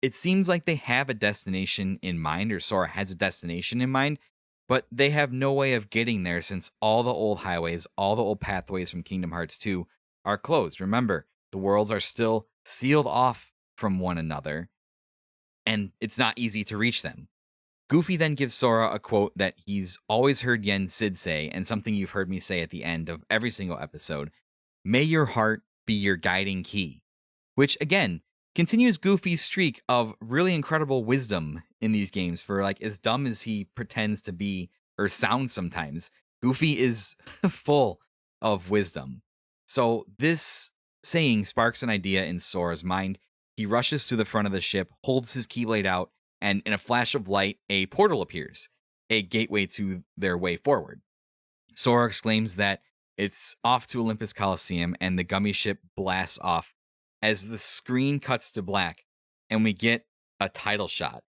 it seems like they have a destination in mind, or Sora has a destination in mind, but they have no way of getting there since all the old highways, all the old pathways from Kingdom Hearts 2 are closed. Remember, the worlds are still sealed off from one another, and it's not easy to reach them. Goofy then gives Sora a quote that he's always heard Yen Sid say, and something you've heard me say at the end of every single episode: "May your heart be your guiding key," which again continues Goofy's streak of really incredible wisdom in these games. For like as dumb as he pretends to be or sounds sometimes, Goofy is full of wisdom. So this saying sparks an idea in Sora's mind. He rushes to the front of the ship, holds his Keyblade out, and in a flash of light, a portal appears, a gateway to their way forward. Sora exclaims that it's off to Olympus Coliseum, and the gummy ship blasts off as the screen cuts to black, and we get a title shot.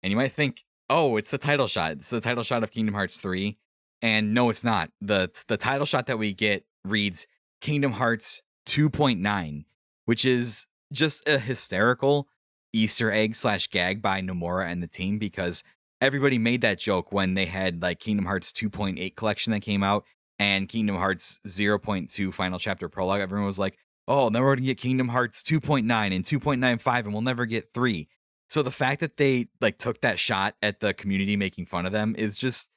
And you might think, oh, it's the title shot. It's the title shot of Kingdom Hearts 3. And no, it's not. The title shot that we get reads Kingdom Hearts 2.9, which is just a hysterical Easter egg / gag by Nomura and the team, because everybody made that joke when they had like Kingdom Hearts 2.8 collection that came out and Kingdom Hearts 0.2 final chapter prologue. Everyone was like, oh, then we're going to get Kingdom Hearts 2.9 and 2.95 and we'll never get 3. So the fact that they like took that shot at the community making fun of them is just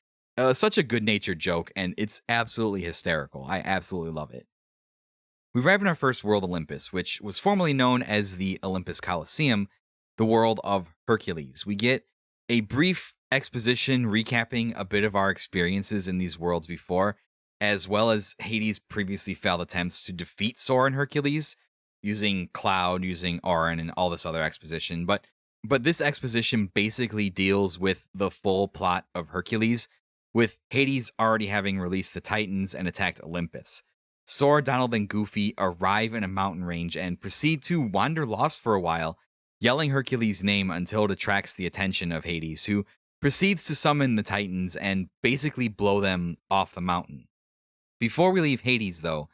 such a good-natured joke, and it's absolutely hysterical. I absolutely love it. We arrive in our first world, Olympus, which was formerly known as the Olympus Coliseum, the world of Hercules. We get a brief exposition recapping a bit of our experiences in these worlds before, as well as Hades' previously failed attempts to defeat Sora and Hercules using Cloud, using Auron, and all this other exposition. But this exposition basically deals with the full plot of Hercules, with Hades already having released the Titans and attacked Olympus. Sora, Donald, and Goofy arrive in a mountain range and proceed to wander lost for a while, yelling Hercules' name until it attracts the attention of Hades, who proceeds to summon the Titans and basically blow them off the mountain. Before we leave Hades, though,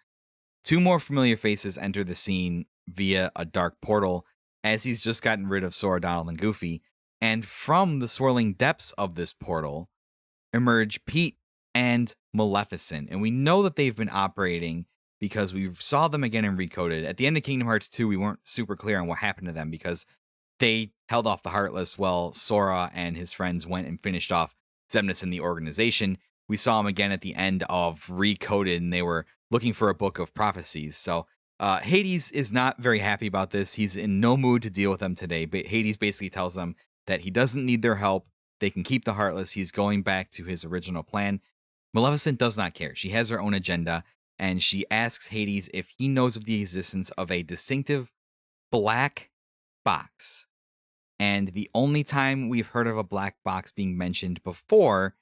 two more familiar faces enter the scene via a dark portal, as he's just gotten rid of Sora, Donald, and Goofy, and from the swirling depths of this portal emerge Pete and Maleficent, and we know that they've been operating because we saw them again in Recoded. At the end of Kingdom Hearts 2, we weren't super clear on what happened to them because they held off the Heartless while Sora and his friends went and finished off Xemnas and the organization. We saw them again at the end of Recoded, and they were looking for a book of prophecies. So Hades is not very happy about this. He's in no mood to deal with them today, but Hades basically tells them that he doesn't need their help. They can keep the Heartless. He's going back to his original plan. Maleficent does not care. She has her own agenda, and she asks Hades if he knows of the existence of a distinctive black box. And the only time we've heard of a black box being mentioned before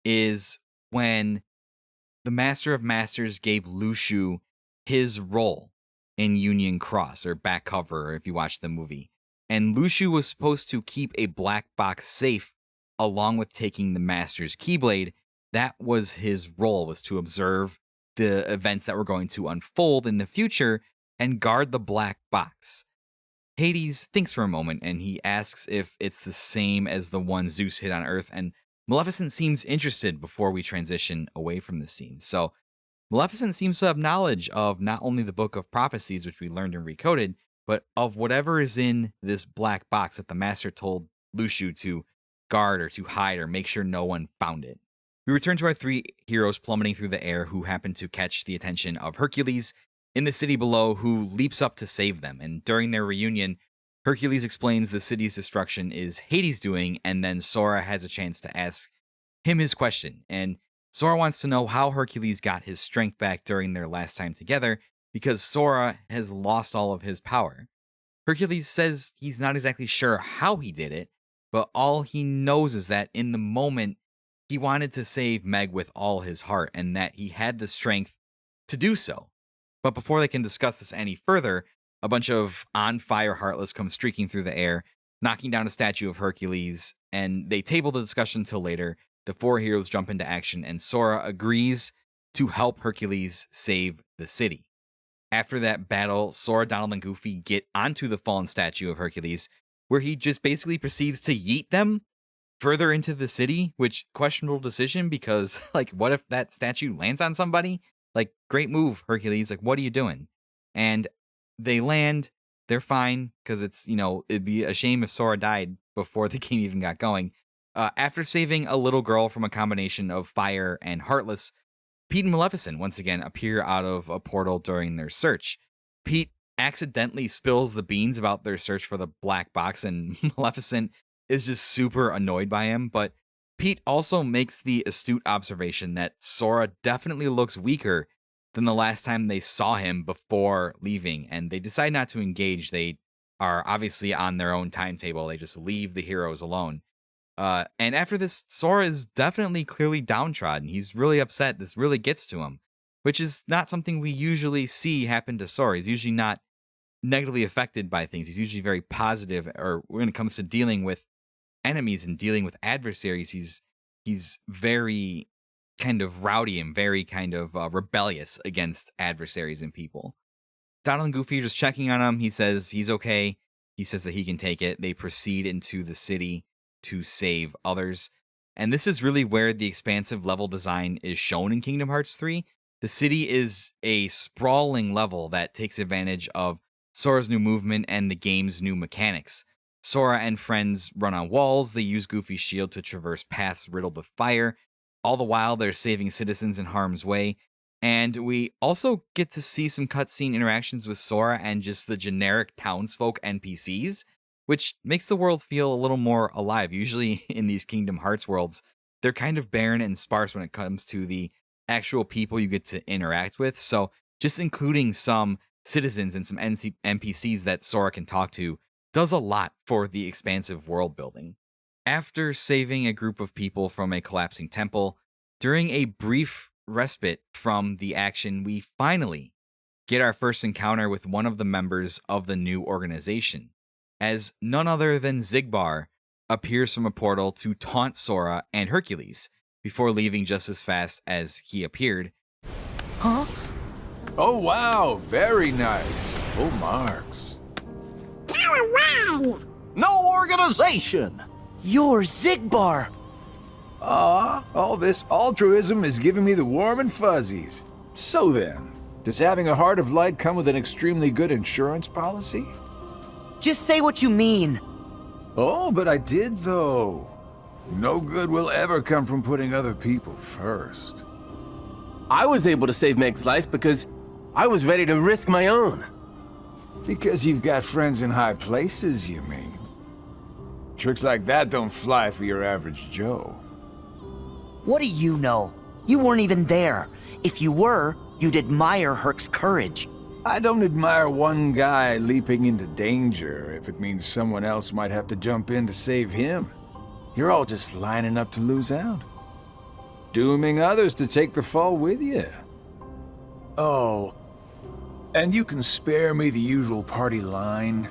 is when the Master of Masters gave Lushu his role in Union Cross, or back cover if you watch the movie. And Lushu was supposed to keep a black box safe along with taking the Master's Keyblade, that was his role, was to observe the events that were going to unfold in the future and guard the black box. Hades thinks for a moment and he asks if it's the same as the one Zeus hid on Earth, and Maleficent seems interested before we transition away from the scene. So Maleficent seems to have knowledge of not only the Book of Prophecies, which we learned and recoded, but of whatever is in this black box that the Master told Lucio to guard or to hide or make sure no one found it. We return to our three heroes plummeting through the air, who happen to catch the attention of Hercules in the city below, who leaps up to save them. And during their reunion, Hercules explains the city's destruction is Hades' doing, and then Sora has a chance to ask him his question. And Sora wants to know how Hercules got his strength back during their last time together, because Sora has lost all of his power. Hercules says he's not exactly sure how he did it, but all he knows is that in the moment, he wanted to save Meg with all his heart, and that he had the strength to do so. But before they can discuss this any further, a bunch of on-fire Heartless come streaking through the air, knocking down a statue of Hercules, and they table the discussion until later. The four heroes jump into action, and Sora agrees to help Hercules save the city. After that battle, Sora, Donald, and Goofy get onto the fallen statue of Hercules, where he just basically proceeds to yeet them further into the city, which questionable decision, because like, what if that statue lands on somebody? Like, great move, Hercules. Like, what are you doing? And they land, they're fine, because it's, it'd be a shame if Sora died before the game even got going. After saving a little girl from a combination of fire and Heartless, Pete and Maleficent once again appear out of a portal during their search. Pete accidentally spills the beans about their search for the black box, and Maleficent is just super annoyed by him, but Pete also makes the astute observation that Sora definitely looks weaker than the last time they saw him before leaving, and they decide not to engage. They are obviously on their own timetable. They just leave the heroes alone. And after this, Sora is definitely clearly downtrodden. He's really upset. This really gets to him, which is not something we usually see happen to Sora. He's usually not negatively affected by things. He's usually very positive, or when it comes to dealing with enemies and dealing with adversaries, he's very kind of rowdy and very kind of rebellious against adversaries and people. Donald and Goofy are just checking on him. He says he's okay. He says that he can take it. They proceed into the city to save others. And this is really where the expansive level design is shown in Kingdom Hearts 3. The city is a sprawling level that takes advantage of Sora's new movement and the game's new mechanics. Sora and friends run on walls. They use Goofy's shield to traverse paths riddled with fire. All the while, they're saving citizens in harm's way. And we also get to see some cutscene interactions with Sora and just the generic townsfolk NPCs, which makes the world feel a little more alive. Usually in these Kingdom Hearts worlds, they're kind of barren and sparse when it comes to the actual people you get to interact with. So just including some citizens and some NPCs that Sora can talk to does a lot for the expansive world building. After saving a group of people from a collapsing temple, during a brief respite from the action, we finally get our first encounter with one of the members of the new organization, as none other than Xigbar appears from a portal to taunt Sora and Hercules before leaving just as fast as he appeared. Huh? Oh wow, very nice. Full marks. Go away! No organization! You're Xigbar! All this altruism is giving me the warm and fuzzies. So then, does having a heart of light come with an extremely good insurance policy? Just say what you mean. Oh, but I did though. No good will ever come from putting other people first. I was able to save Meg's life because I was ready to risk my own. Because you've got friends in high places, you mean? Tricks like that don't fly for your average Joe. What do you know? You weren't even there. If you were, you'd admire Herc's courage. I don't admire one guy leaping into danger if it means someone else might have to jump in to save him. You're all just lining up to lose out. Dooming others to take the fall with you. Oh, and you can spare me the usual party line.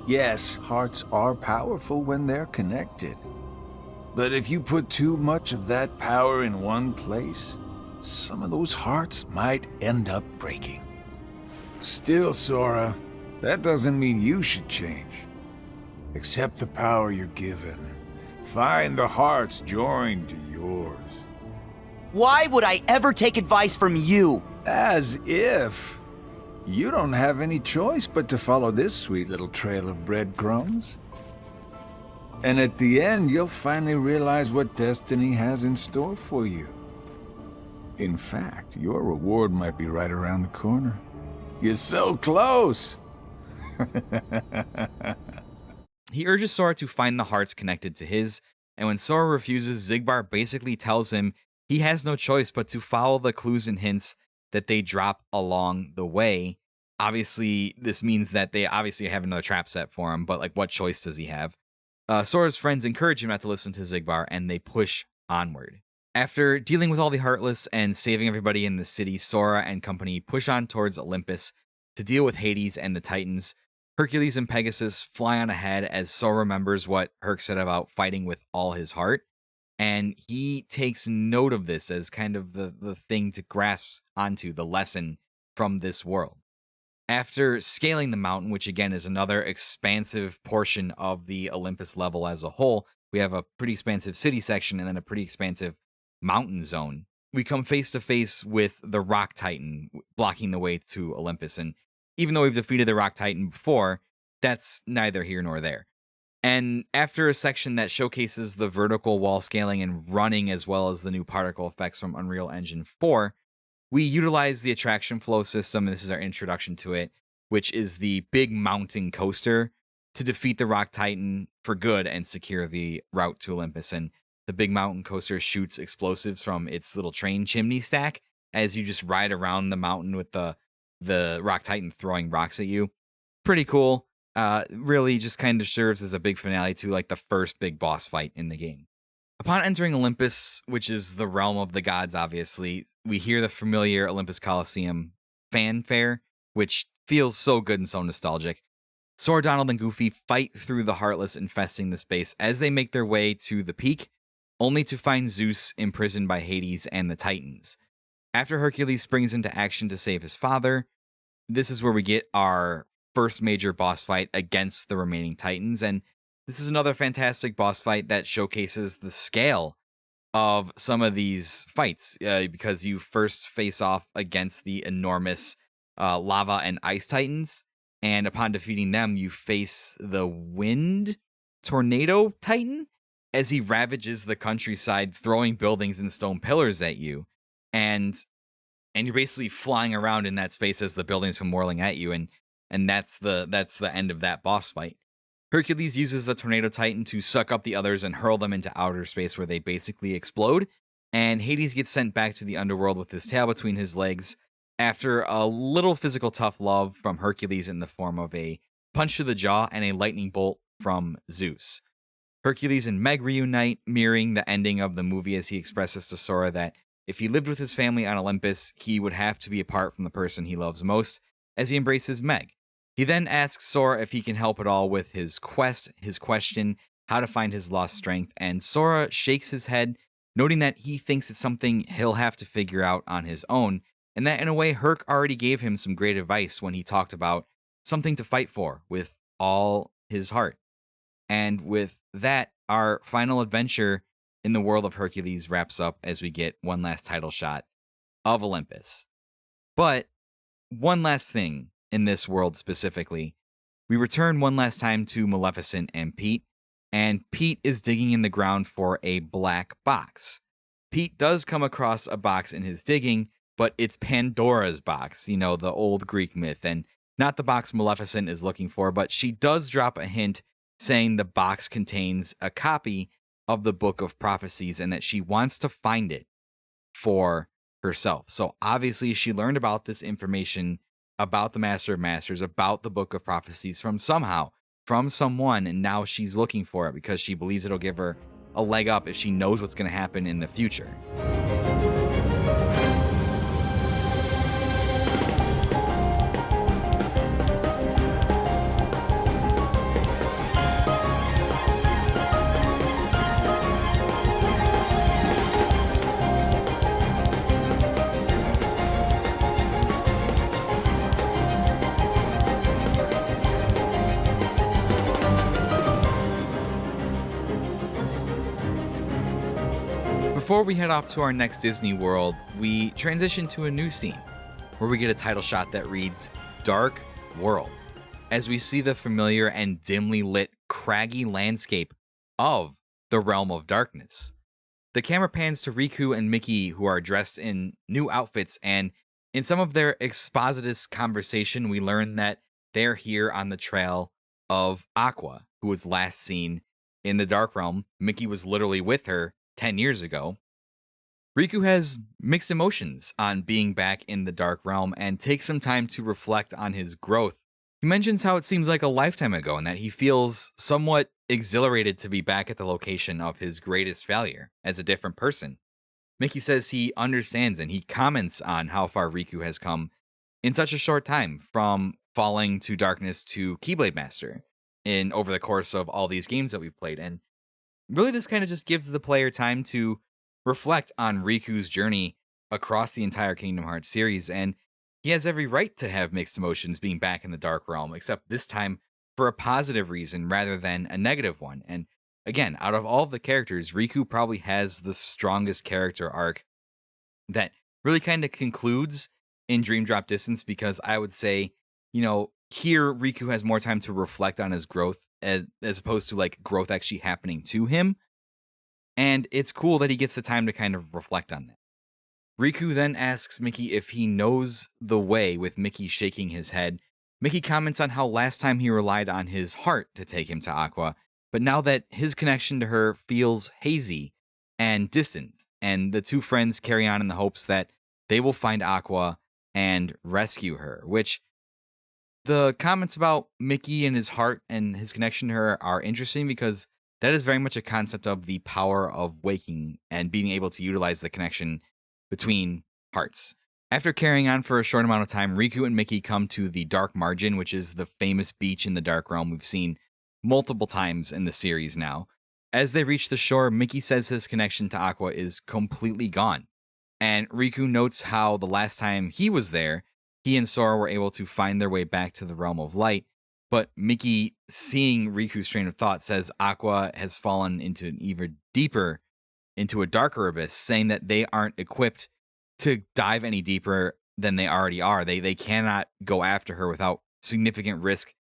Yes, hearts are powerful when they're connected. But if you put too much of that power in one place, some of those hearts might end up breaking. Still, Sora, that doesn't mean you should change. Accept the power you're given. Find the hearts joined to yours. Why would I ever take advice from you? As if. You don't have any choice but to follow this sweet little trail of breadcrumbs. And at the end, you'll finally realize what destiny has in store for you. In fact, your reward might be right around the corner. You're so close! He urges Sora to find the hearts connected to his, and when Sora refuses, Xigbar basically tells him he has no choice but to follow the clues and hints that they drop along the way. Obviously, this means that they obviously have another trap set for him, but like, what choice does he have? Sora's friends encourage him not to listen to Xigbar, and they push onward. After dealing with all the Heartless and saving everybody in the city, Sora and company push on towards Olympus to deal with Hades and the Titans. Hercules and Pegasus fly on ahead as Sora remembers what Herc said about fighting with all his heart, and he takes note of this as kind of the thing to grasp onto, the lesson from this world. After scaling the mountain, which again is another expansive portion of the Olympus level as a whole, we have a pretty expansive city section and then a pretty expansive mountain zone. We come face to face with the Rock Titan blocking the way to Olympus. And even though we've defeated the Rock Titan before, that's neither here nor there. And after a section that showcases the vertical wall scaling and running as well as the new particle effects from Unreal Engine 4, we utilize the attraction flow system, and this is our introduction to it, which is the big mountain coaster, to defeat the Rock Titan for good and secure the route to Olympus. And the big mountain coaster shoots explosives from its little train chimney stack as you just ride around the mountain with the Rock Titan throwing rocks at you. Pretty cool. Really just kind of serves as a big finale to like the first big boss fight in the game. Upon entering Olympus, which is the realm of the gods, obviously, we hear the familiar Olympus Coliseum fanfare, which feels so good and so nostalgic. Sora, Donald, and Goofy fight through the Heartless infesting the space as they make their way to the peak, only to find Zeus imprisoned by Hades and the Titans. After Hercules springs into action to save his father, this is where we get our first major boss fight against the remaining Titans, and this is another fantastic boss fight that showcases the scale of some of these fights, because you first face off against the enormous lava and ice Titans, and upon defeating them, you face the wind tornado Titan as he ravages the countryside, throwing buildings and stone pillars at you, and you're basically flying around in that space as the buildings come whirling at you, and that's the end of that boss fight. Hercules uses the Tornado Titan to suck up the others and hurl them into outer space where they basically explode, and Hades gets sent back to the underworld with his tail between his legs after a little physical tough love from Hercules in the form of a punch to the jaw and a lightning bolt from Zeus. Hercules and Meg reunite, mirroring the ending of the movie as he expresses to Sora that if he lived with his family on Olympus, he would have to be apart from the person he loves most as he embraces Meg. He then asks Sora if he can help at all with his quest, his question, how to find his lost strength, and Sora shakes his head, noting that he thinks it's something he'll have to figure out on his own, and that in a way Herc already gave him some great advice when he talked about something to fight for with all his heart. And with that, our final adventure in the world of Hercules wraps up as we get one last title shot of Olympus. But one last thing in this world specifically, we return one last time to Maleficent and Pete is digging in the ground for a black box. Pete does come across a box in his digging, but it's Pandora's box, the old Greek myth, and not the box Maleficent is looking for, but she does drop a hint saying the box contains a copy of the Book of Prophecies and that she wants to find it for herself. So obviously she learned about this information about the Master of Masters, about the Book of Prophecies from someone, and now she's looking for it because she believes it'll give her a leg up if she knows what's going to happen in the future. Before we head off to our next Disney World, we transition to a new scene where we get a title shot that reads Dark World, as we see the familiar and dimly lit craggy landscape of the Realm of Darkness. The camera pans to Riku and Mickey, who are dressed in new outfits, and in some of their expositous conversation, we learn that they're here on the trail of Aqua, who was last seen in the Dark Realm. Mickey was literally with her 10 years ago. Riku has mixed emotions on being back in the Dark Realm and takes some time to reflect on his growth. He mentions how it seems like a lifetime ago and that he feels somewhat exhilarated to be back at the location of his greatest failure as a different person. Mickey says he understands, and he comments on how far Riku has come in such a short time, from falling to darkness to Keyblade Master in over the course of all these games that we've played. And really, this kind of just gives the player time to reflect on Riku's journey across the entire Kingdom Hearts series, and he has every right to have mixed emotions being back in the Dark Realm, except this time for a positive reason rather than a negative one. And again, out of all of the characters, Riku probably has the strongest character arc that really kind of concludes in Dream Drop Distance, because I would say, here Riku has more time to reflect on his growth as opposed to like growth actually happening to him. And it's cool that he gets the time to kind of reflect on that. Riku then asks Mickey if he knows the way, with Mickey shaking his head. Mickey comments on how last time he relied on his heart to take him to Aqua, but now that his connection to her feels hazy and distant, and the two friends carry on in the hopes that they will find Aqua and rescue her, which the comments about Mickey and his heart and his connection to her are interesting, because that is very much a concept of the power of waking and being able to utilize the connection between hearts. After carrying on for a short amount of time, Riku and Mickey come to the Dark Margin, which is the famous beach in the Dark Realm we've seen multiple times in the series now. As they reach the shore, Mickey says his connection to Aqua is completely gone. And Riku notes how the last time he was there, he and Sora were able to find their way back to the Realm of Light. But Mickey, seeing Riku's train of thought, says Aqua has fallen into an even deeper, into a darker abyss, saying that they aren't equipped to dive any deeper than they already are. They cannot go after her without significant risk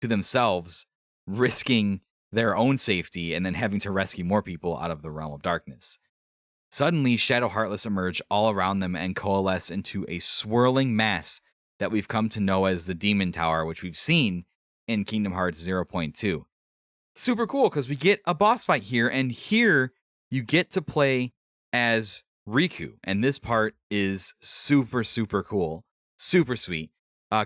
to themselves, risking their own safety and then having to rescue more people out of the Realm of Darkness. Suddenly, Shadow Heartless emerge all around them and coalesce into a swirling mass that we've come to know as the Demon Tower, which we've seen in Kingdom Hearts 0.2. Super cool, because we get a boss fight here, and here you get to play as Riku, and this part is super, super cool. Super sweet.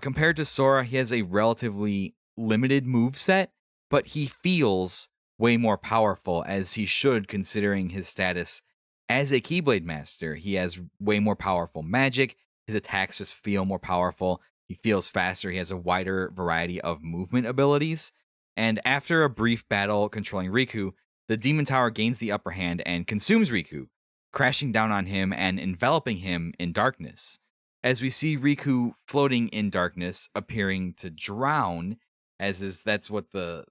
Compared to Sora, he has a relatively limited moveset, but he feels way more powerful, as he should, considering his status as a Keyblade Master. He has way more powerful magic. His attacks just feel more powerful. He feels faster. He has a wider variety of movement abilities. And after a brief battle controlling Riku, the Demon Tower gains the upper hand and consumes Riku, crashing down on him and enveloping him in darkness. As we see Riku floating in darkness, appearing to drown, that's what the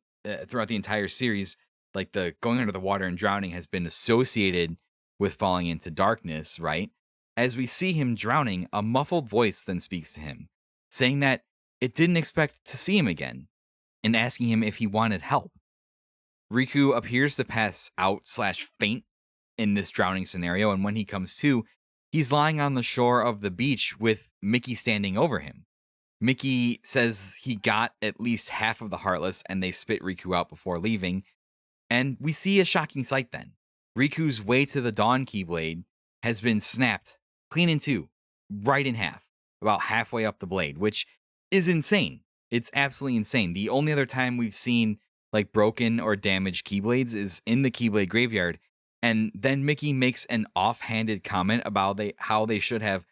throughout the entire series, like the going under the water and drowning has been associated with falling into darkness, right? As we see him drowning, a muffled voice then speaks to him, saying that it didn't expect to see him again, and asking him if he wanted help. Riku appears to pass out/faint in this drowning scenario, and when he comes to, he's lying on the shore of the beach with Mickey standing over him. Mickey says he got at least half of the Heartless, and they spit Riku out before leaving. And we see a shocking sight then. Riku's Way to the Dawn Keyblade has been snapped clean in two, right in half, about halfway up the blade, which is insane. It's absolutely insane. The only other time we've seen like broken or damaged Keyblades is in the Keyblade Graveyard, and then Mickey makes an offhanded comment about how they should have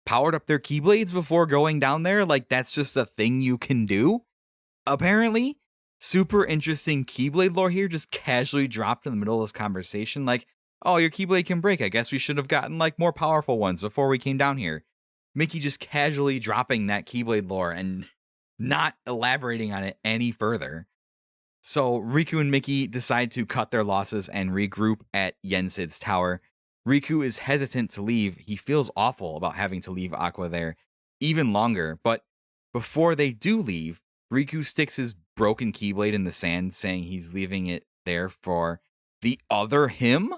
powered up their Keyblades before going down there. Like, that's just a thing you can do, apparently. Super interesting Keyblade lore here, just casually dropped in the middle of this conversation. Like, oh, your Keyblade can break. I guess we should have gotten like more powerful ones before we came down here. Mickey just casually dropping that Keyblade lore and not elaborating on it any further. So Riku and Mickey decide to cut their losses and regroup at Yensid's tower. Riku is hesitant to leave. He feels awful about having to leave Aqua there even longer. But before they do leave, Riku sticks his broken Keyblade in the sand, saying he's leaving it there for the other him.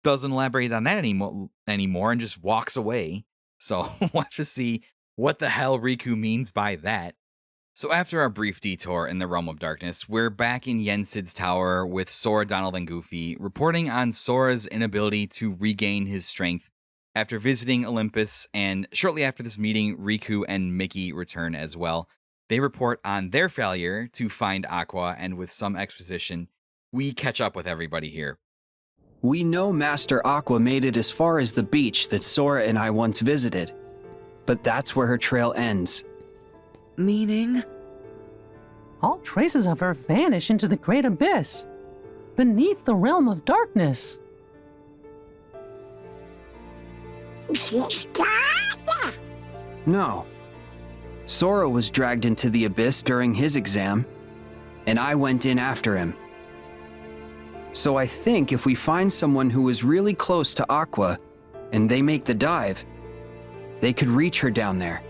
Doesn't elaborate on that anymore and just walks away. So we'll have to see what the hell Riku means by that. So after our brief detour in the Realm of Darkness, we're back in Yensid's tower with Sora, Donald, and Goofy, reporting on Sora's inability to regain his strength after visiting Olympus, and shortly after this meeting, Riku and Mickey return as well. They report on their failure to find Aqua, and with some exposition, we catch up with everybody here. We know Master Aqua made it as far as the beach that Sora and I once visited, but that's where her trail ends. Meaning? All traces of her vanish into the great abyss, beneath the realm of darkness. She's gone? No. Sora was dragged into the abyss during his exam, and I went in after him. So I think if we find someone who is really close to Aqua, and they make the dive, they could reach her down there.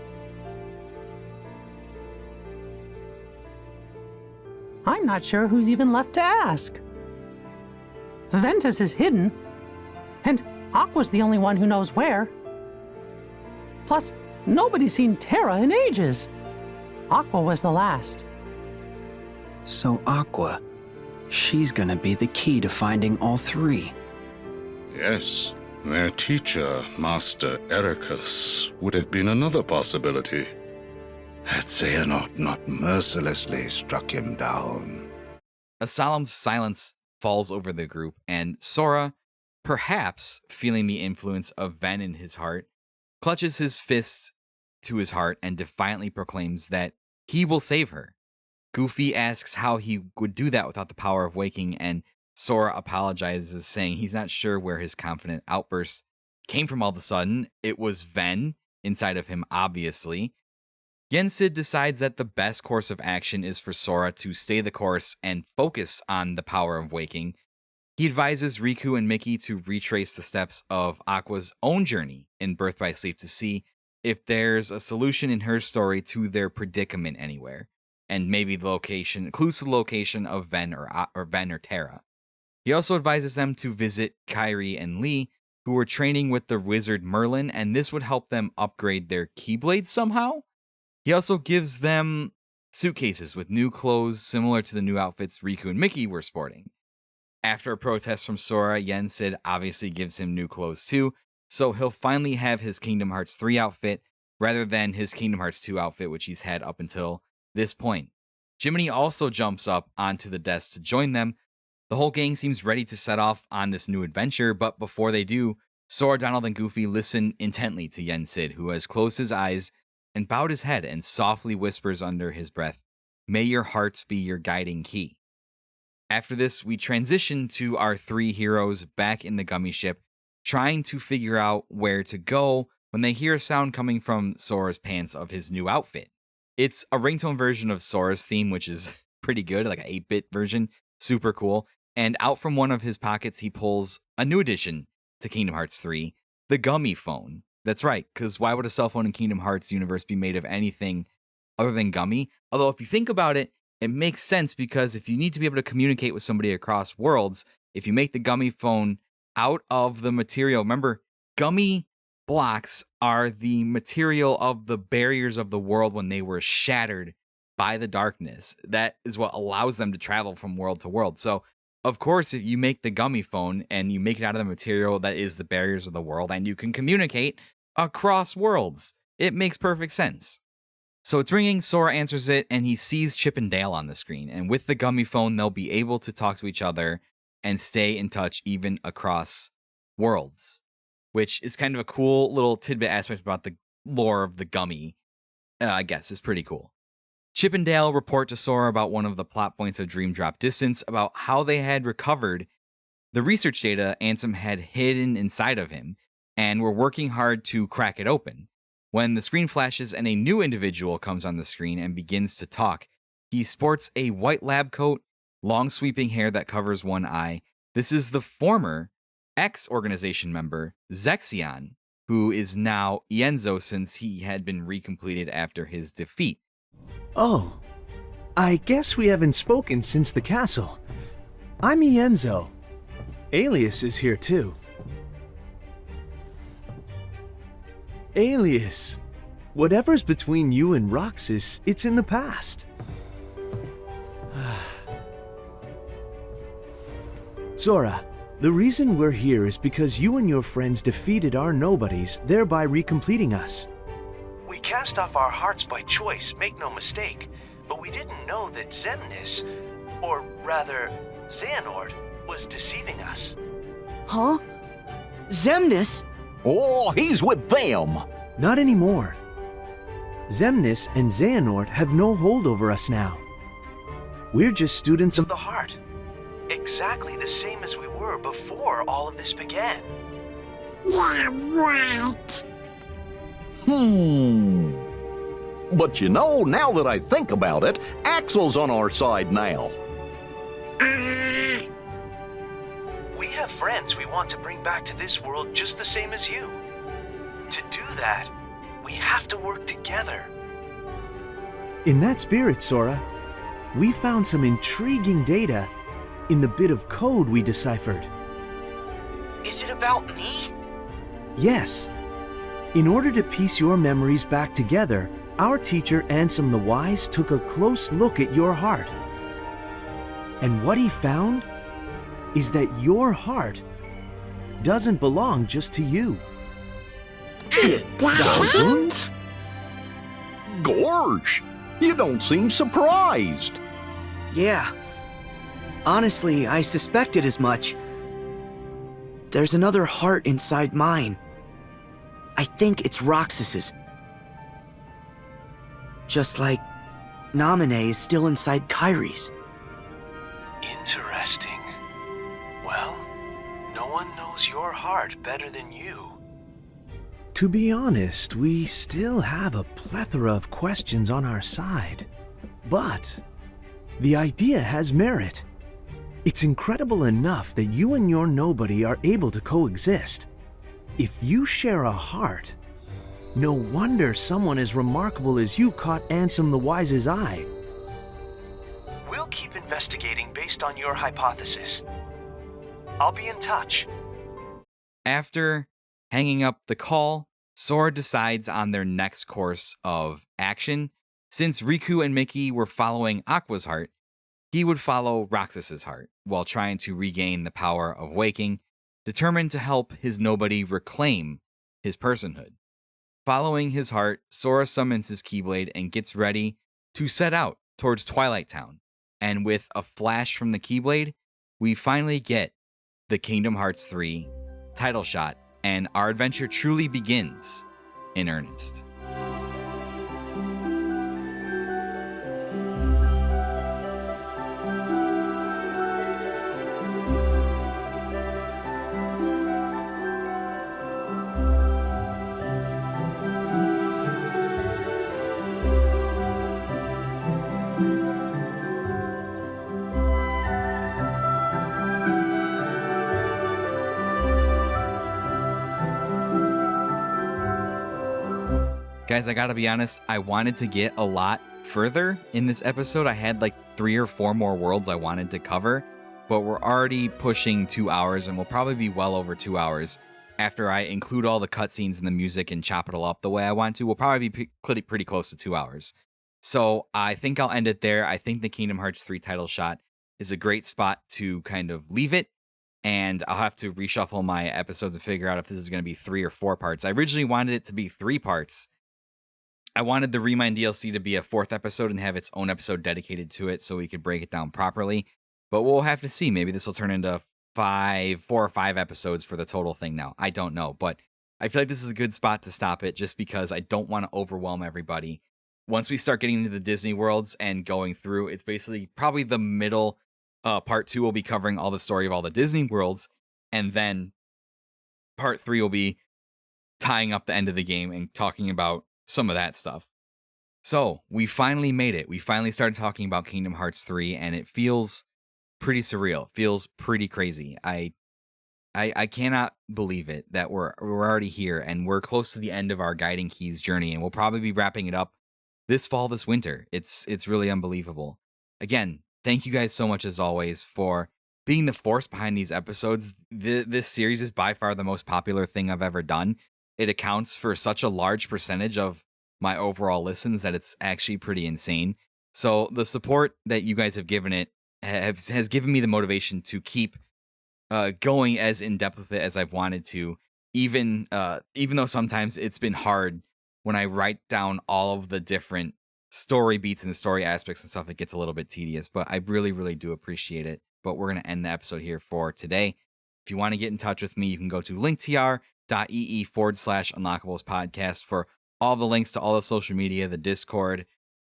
I'm not sure who's even left to ask. Ventus is hidden, and Aqua's the only one who knows where. Plus, nobody's seen Terra in ages. Aqua was the last. So Aqua, she's gonna be the key to finding all three. Yes, their teacher, Master Ericus, would have been another possibility. Had Xehanort not mercilessly struck him down. A solemn silence falls over the group, and Sora, perhaps feeling the influence of Ven in his heart, clutches his fists to his heart and defiantly proclaims that he will save her. Goofy asks how he would do that without the power of waking, and Sora apologizes, saying he's not sure where his confident outburst came from all of a sudden. It was Ven inside of him, obviously. Yensid decides that the best course of action is for Sora to stay the course and focus on the power of waking. He advises Riku and Mickey to retrace the steps of Aqua's own journey in Birth by Sleep to see if there's a solution in her story to their predicament anywhere, and maybe the location, clues to the location of Ven or Terra. He also advises them to visit Kairi and Lee, who are training with the wizard Merlin, and this would help them upgrade their Keyblades somehow. He also gives them suitcases with new clothes similar to the new outfits Riku and Mickey were sporting. After a protest from Sora, Yensid obviously gives him new clothes too, so he'll finally have his Kingdom Hearts 3 outfit rather than his Kingdom Hearts 2 outfit, which he's had up until this point. Jiminy also jumps up onto the desk to join them. The whole gang seems ready to set off on this new adventure, but before they do, Sora, Donald, and Goofy listen intently to Yensid, who has closed his eyes and bowed his head and softly whispers under his breath, "May your hearts be your guiding key." After this, we transition to our three heroes back in the gummy ship, trying to figure out where to go when they hear a sound coming from Sora's pants of his new outfit. It's a ringtone version of Sora's theme, which is pretty good, like an 8-bit version, super cool. And out from one of his pockets, he pulls a new addition to Kingdom Hearts 3, the gummy phone. That's right, because why would a cell phone in Kingdom Hearts universe be made of anything other than gummy? Although if you think about it, it makes sense, because if you need to be able to communicate with somebody across worlds, if you make the gummy phone out of the material, remember, gummy blocks are the material of the barriers of the world when they were shattered by the darkness. That is what allows them to travel from world to world. So, of course, if you make the gummy phone and you make it out of the material that is the barriers of the world and you can communicate across worlds, it makes perfect sense. So it's ringing, Sora answers it, and he sees Chip and Dale on the screen. And with the gummy phone, they'll be able to talk to each other and stay in touch even across worlds, which is kind of a cool little tidbit aspect about the lore of the gummy, I guess, is pretty cool. Chip and Dale report to Sora about one of the plot points of Dream Drop Distance, about how they had recovered the research data Ansem had hidden inside of him, and were working hard to crack it open. When the screen flashes and a new individual comes on the screen and begins to talk, he sports a white lab coat, long sweeping hair that covers one eye. This is the former ex-organization member Xehanort, who is now Ienzo since he had been recompleted after his defeat. Oh, I guess we haven't spoken since the castle. I'm Ienzo. Alias is here too. Alias, whatever's between you and Roxas, it's in the past. Sora, the reason we're here is because you and your friends defeated our nobodies, thereby recompleting us. We cast off our hearts by choice, make no mistake, but we didn't know that Xemnas, or rather, Xehanort, was deceiving us. Huh? Xemnas? Oh, he's with them! Not anymore. Xemnas and Xehanort have no hold over us now. We're just students of the heart. Exactly the same as we were before all of this began. Yeah, right. But you know, now that I think about it, Axel's on our side now. We have friends we want to bring back to this world just the same as you. To do that, we have to work together. In that spirit, Sora, we found some intriguing data in the bit of code we deciphered. Is it about me? Yes. In order to piece your memories back together, our teacher Ansem the Wise took a close look at your heart. And what he found is that your heart doesn't belong just to you. It doesn't? Gorge, you don't seem surprised. Yeah. Honestly, I suspected as much. There's another heart inside mine. I think it's Roxas's. Just like Naminé is still inside Kairi's. Interesting. Well, no one knows your heart better than you. To be honest, we still have a plethora of questions on our side. But the idea has merit. It's incredible enough that you and your nobody are able to coexist. If you share a heart, no wonder someone as remarkable as you caught Ansem the Wise's eye. We'll keep investigating based on your hypothesis. I'll be in touch. After hanging up the call, Sora decides on their next course of action. Since Riku and Mickey were following Aqua's heart, he would follow Roxas's heart while trying to regain the power of waking, determined to help his nobody reclaim his personhood. Following his heart, Sora summons his Keyblade and gets ready to set out towards Twilight Town. And with a flash from the Keyblade, we finally get the Kingdom Hearts 3 title shot, and our adventure truly begins in earnest. Guys, I gotta be honest, I wanted to get a lot further in this episode. I had like 3 or 4 more worlds I wanted to cover, but we're already pushing 2 hours, and we'll probably be well over 2 hours after I include all the cutscenes and the music and chop it all up the way I want to. We'll probably be pretty close to 2 hours. So I think I'll end it there. I think the Kingdom Hearts 3 title shot is a great spot to kind of leave it, and I'll have to reshuffle my episodes and figure out if this is going to be 3 or 4 parts. I originally wanted it to be 3 parts. I wanted the Remind DLC to be a 4th episode and have its own episode dedicated to it so we could break it down properly. But we'll have to see. Maybe this will turn into 4 or 5 episodes for the total thing now. I don't know. But I feel like this is a good spot to stop it just because I don't want to overwhelm everybody. Once we start getting into the Disney worlds and going through, it's basically probably the middle. Part 2 will be covering all the story of all the Disney worlds. And then part 3 will be tying up the end of the game and talking about some of that stuff. So we finally made it. We finally started talking about Kingdom Hearts 3, and it feels pretty surreal. It feels pretty crazy. I I cannot believe it that we're already here and we're close to the end of our Guiding Keys journey, and we'll probably be wrapping it up this fall, this winter. It's really unbelievable. Again, thank you guys so much as always for being the force behind these episodes. This series is by far the most popular thing I've ever done. It accounts for such a large percentage of my overall listens that it's actually pretty insane. So the support that you guys have given it has given me the motivation to keep going as in depth with it as I've wanted to, even though sometimes it's been hard when I write down all of the different story beats and story aspects and stuff. It gets a little bit tedious, but I really, really do appreciate it. But we're going to end the episode here for today. If you want to get in touch with me, you can go to linktr.ee/Unlockables podcast for all the links to all the social media, the Discord,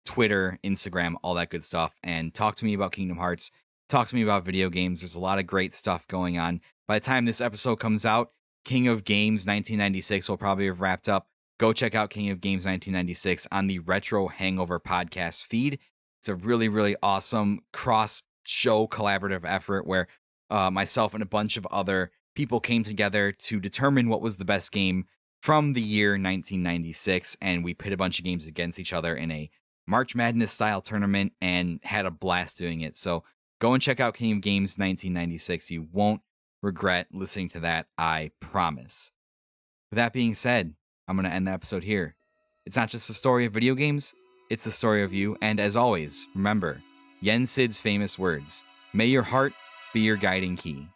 Twitter, Instagram, all that good stuff, and talk to me about Kingdom Hearts. Talk to me about video games. There's a lot of great stuff going on. By the time this episode comes out, King of Games 1996 will probably have wrapped up. Go check out King of Games 1996 on the Retro Hangover podcast feed. It's a really, really awesome cross-show collaborative effort where myself and a bunch of other people came together to determine what was the best game from the year 1996, and we pit a bunch of games against each other in a March Madness style tournament and had a blast doing it. So go and check out King of Games 1996. You won't regret listening to that, I promise. With that being said, I'm going to end the episode here. It's not just the story of video games, it's the story of you. And as always, remember Yen Sid's famous words, may your heart be your guiding key.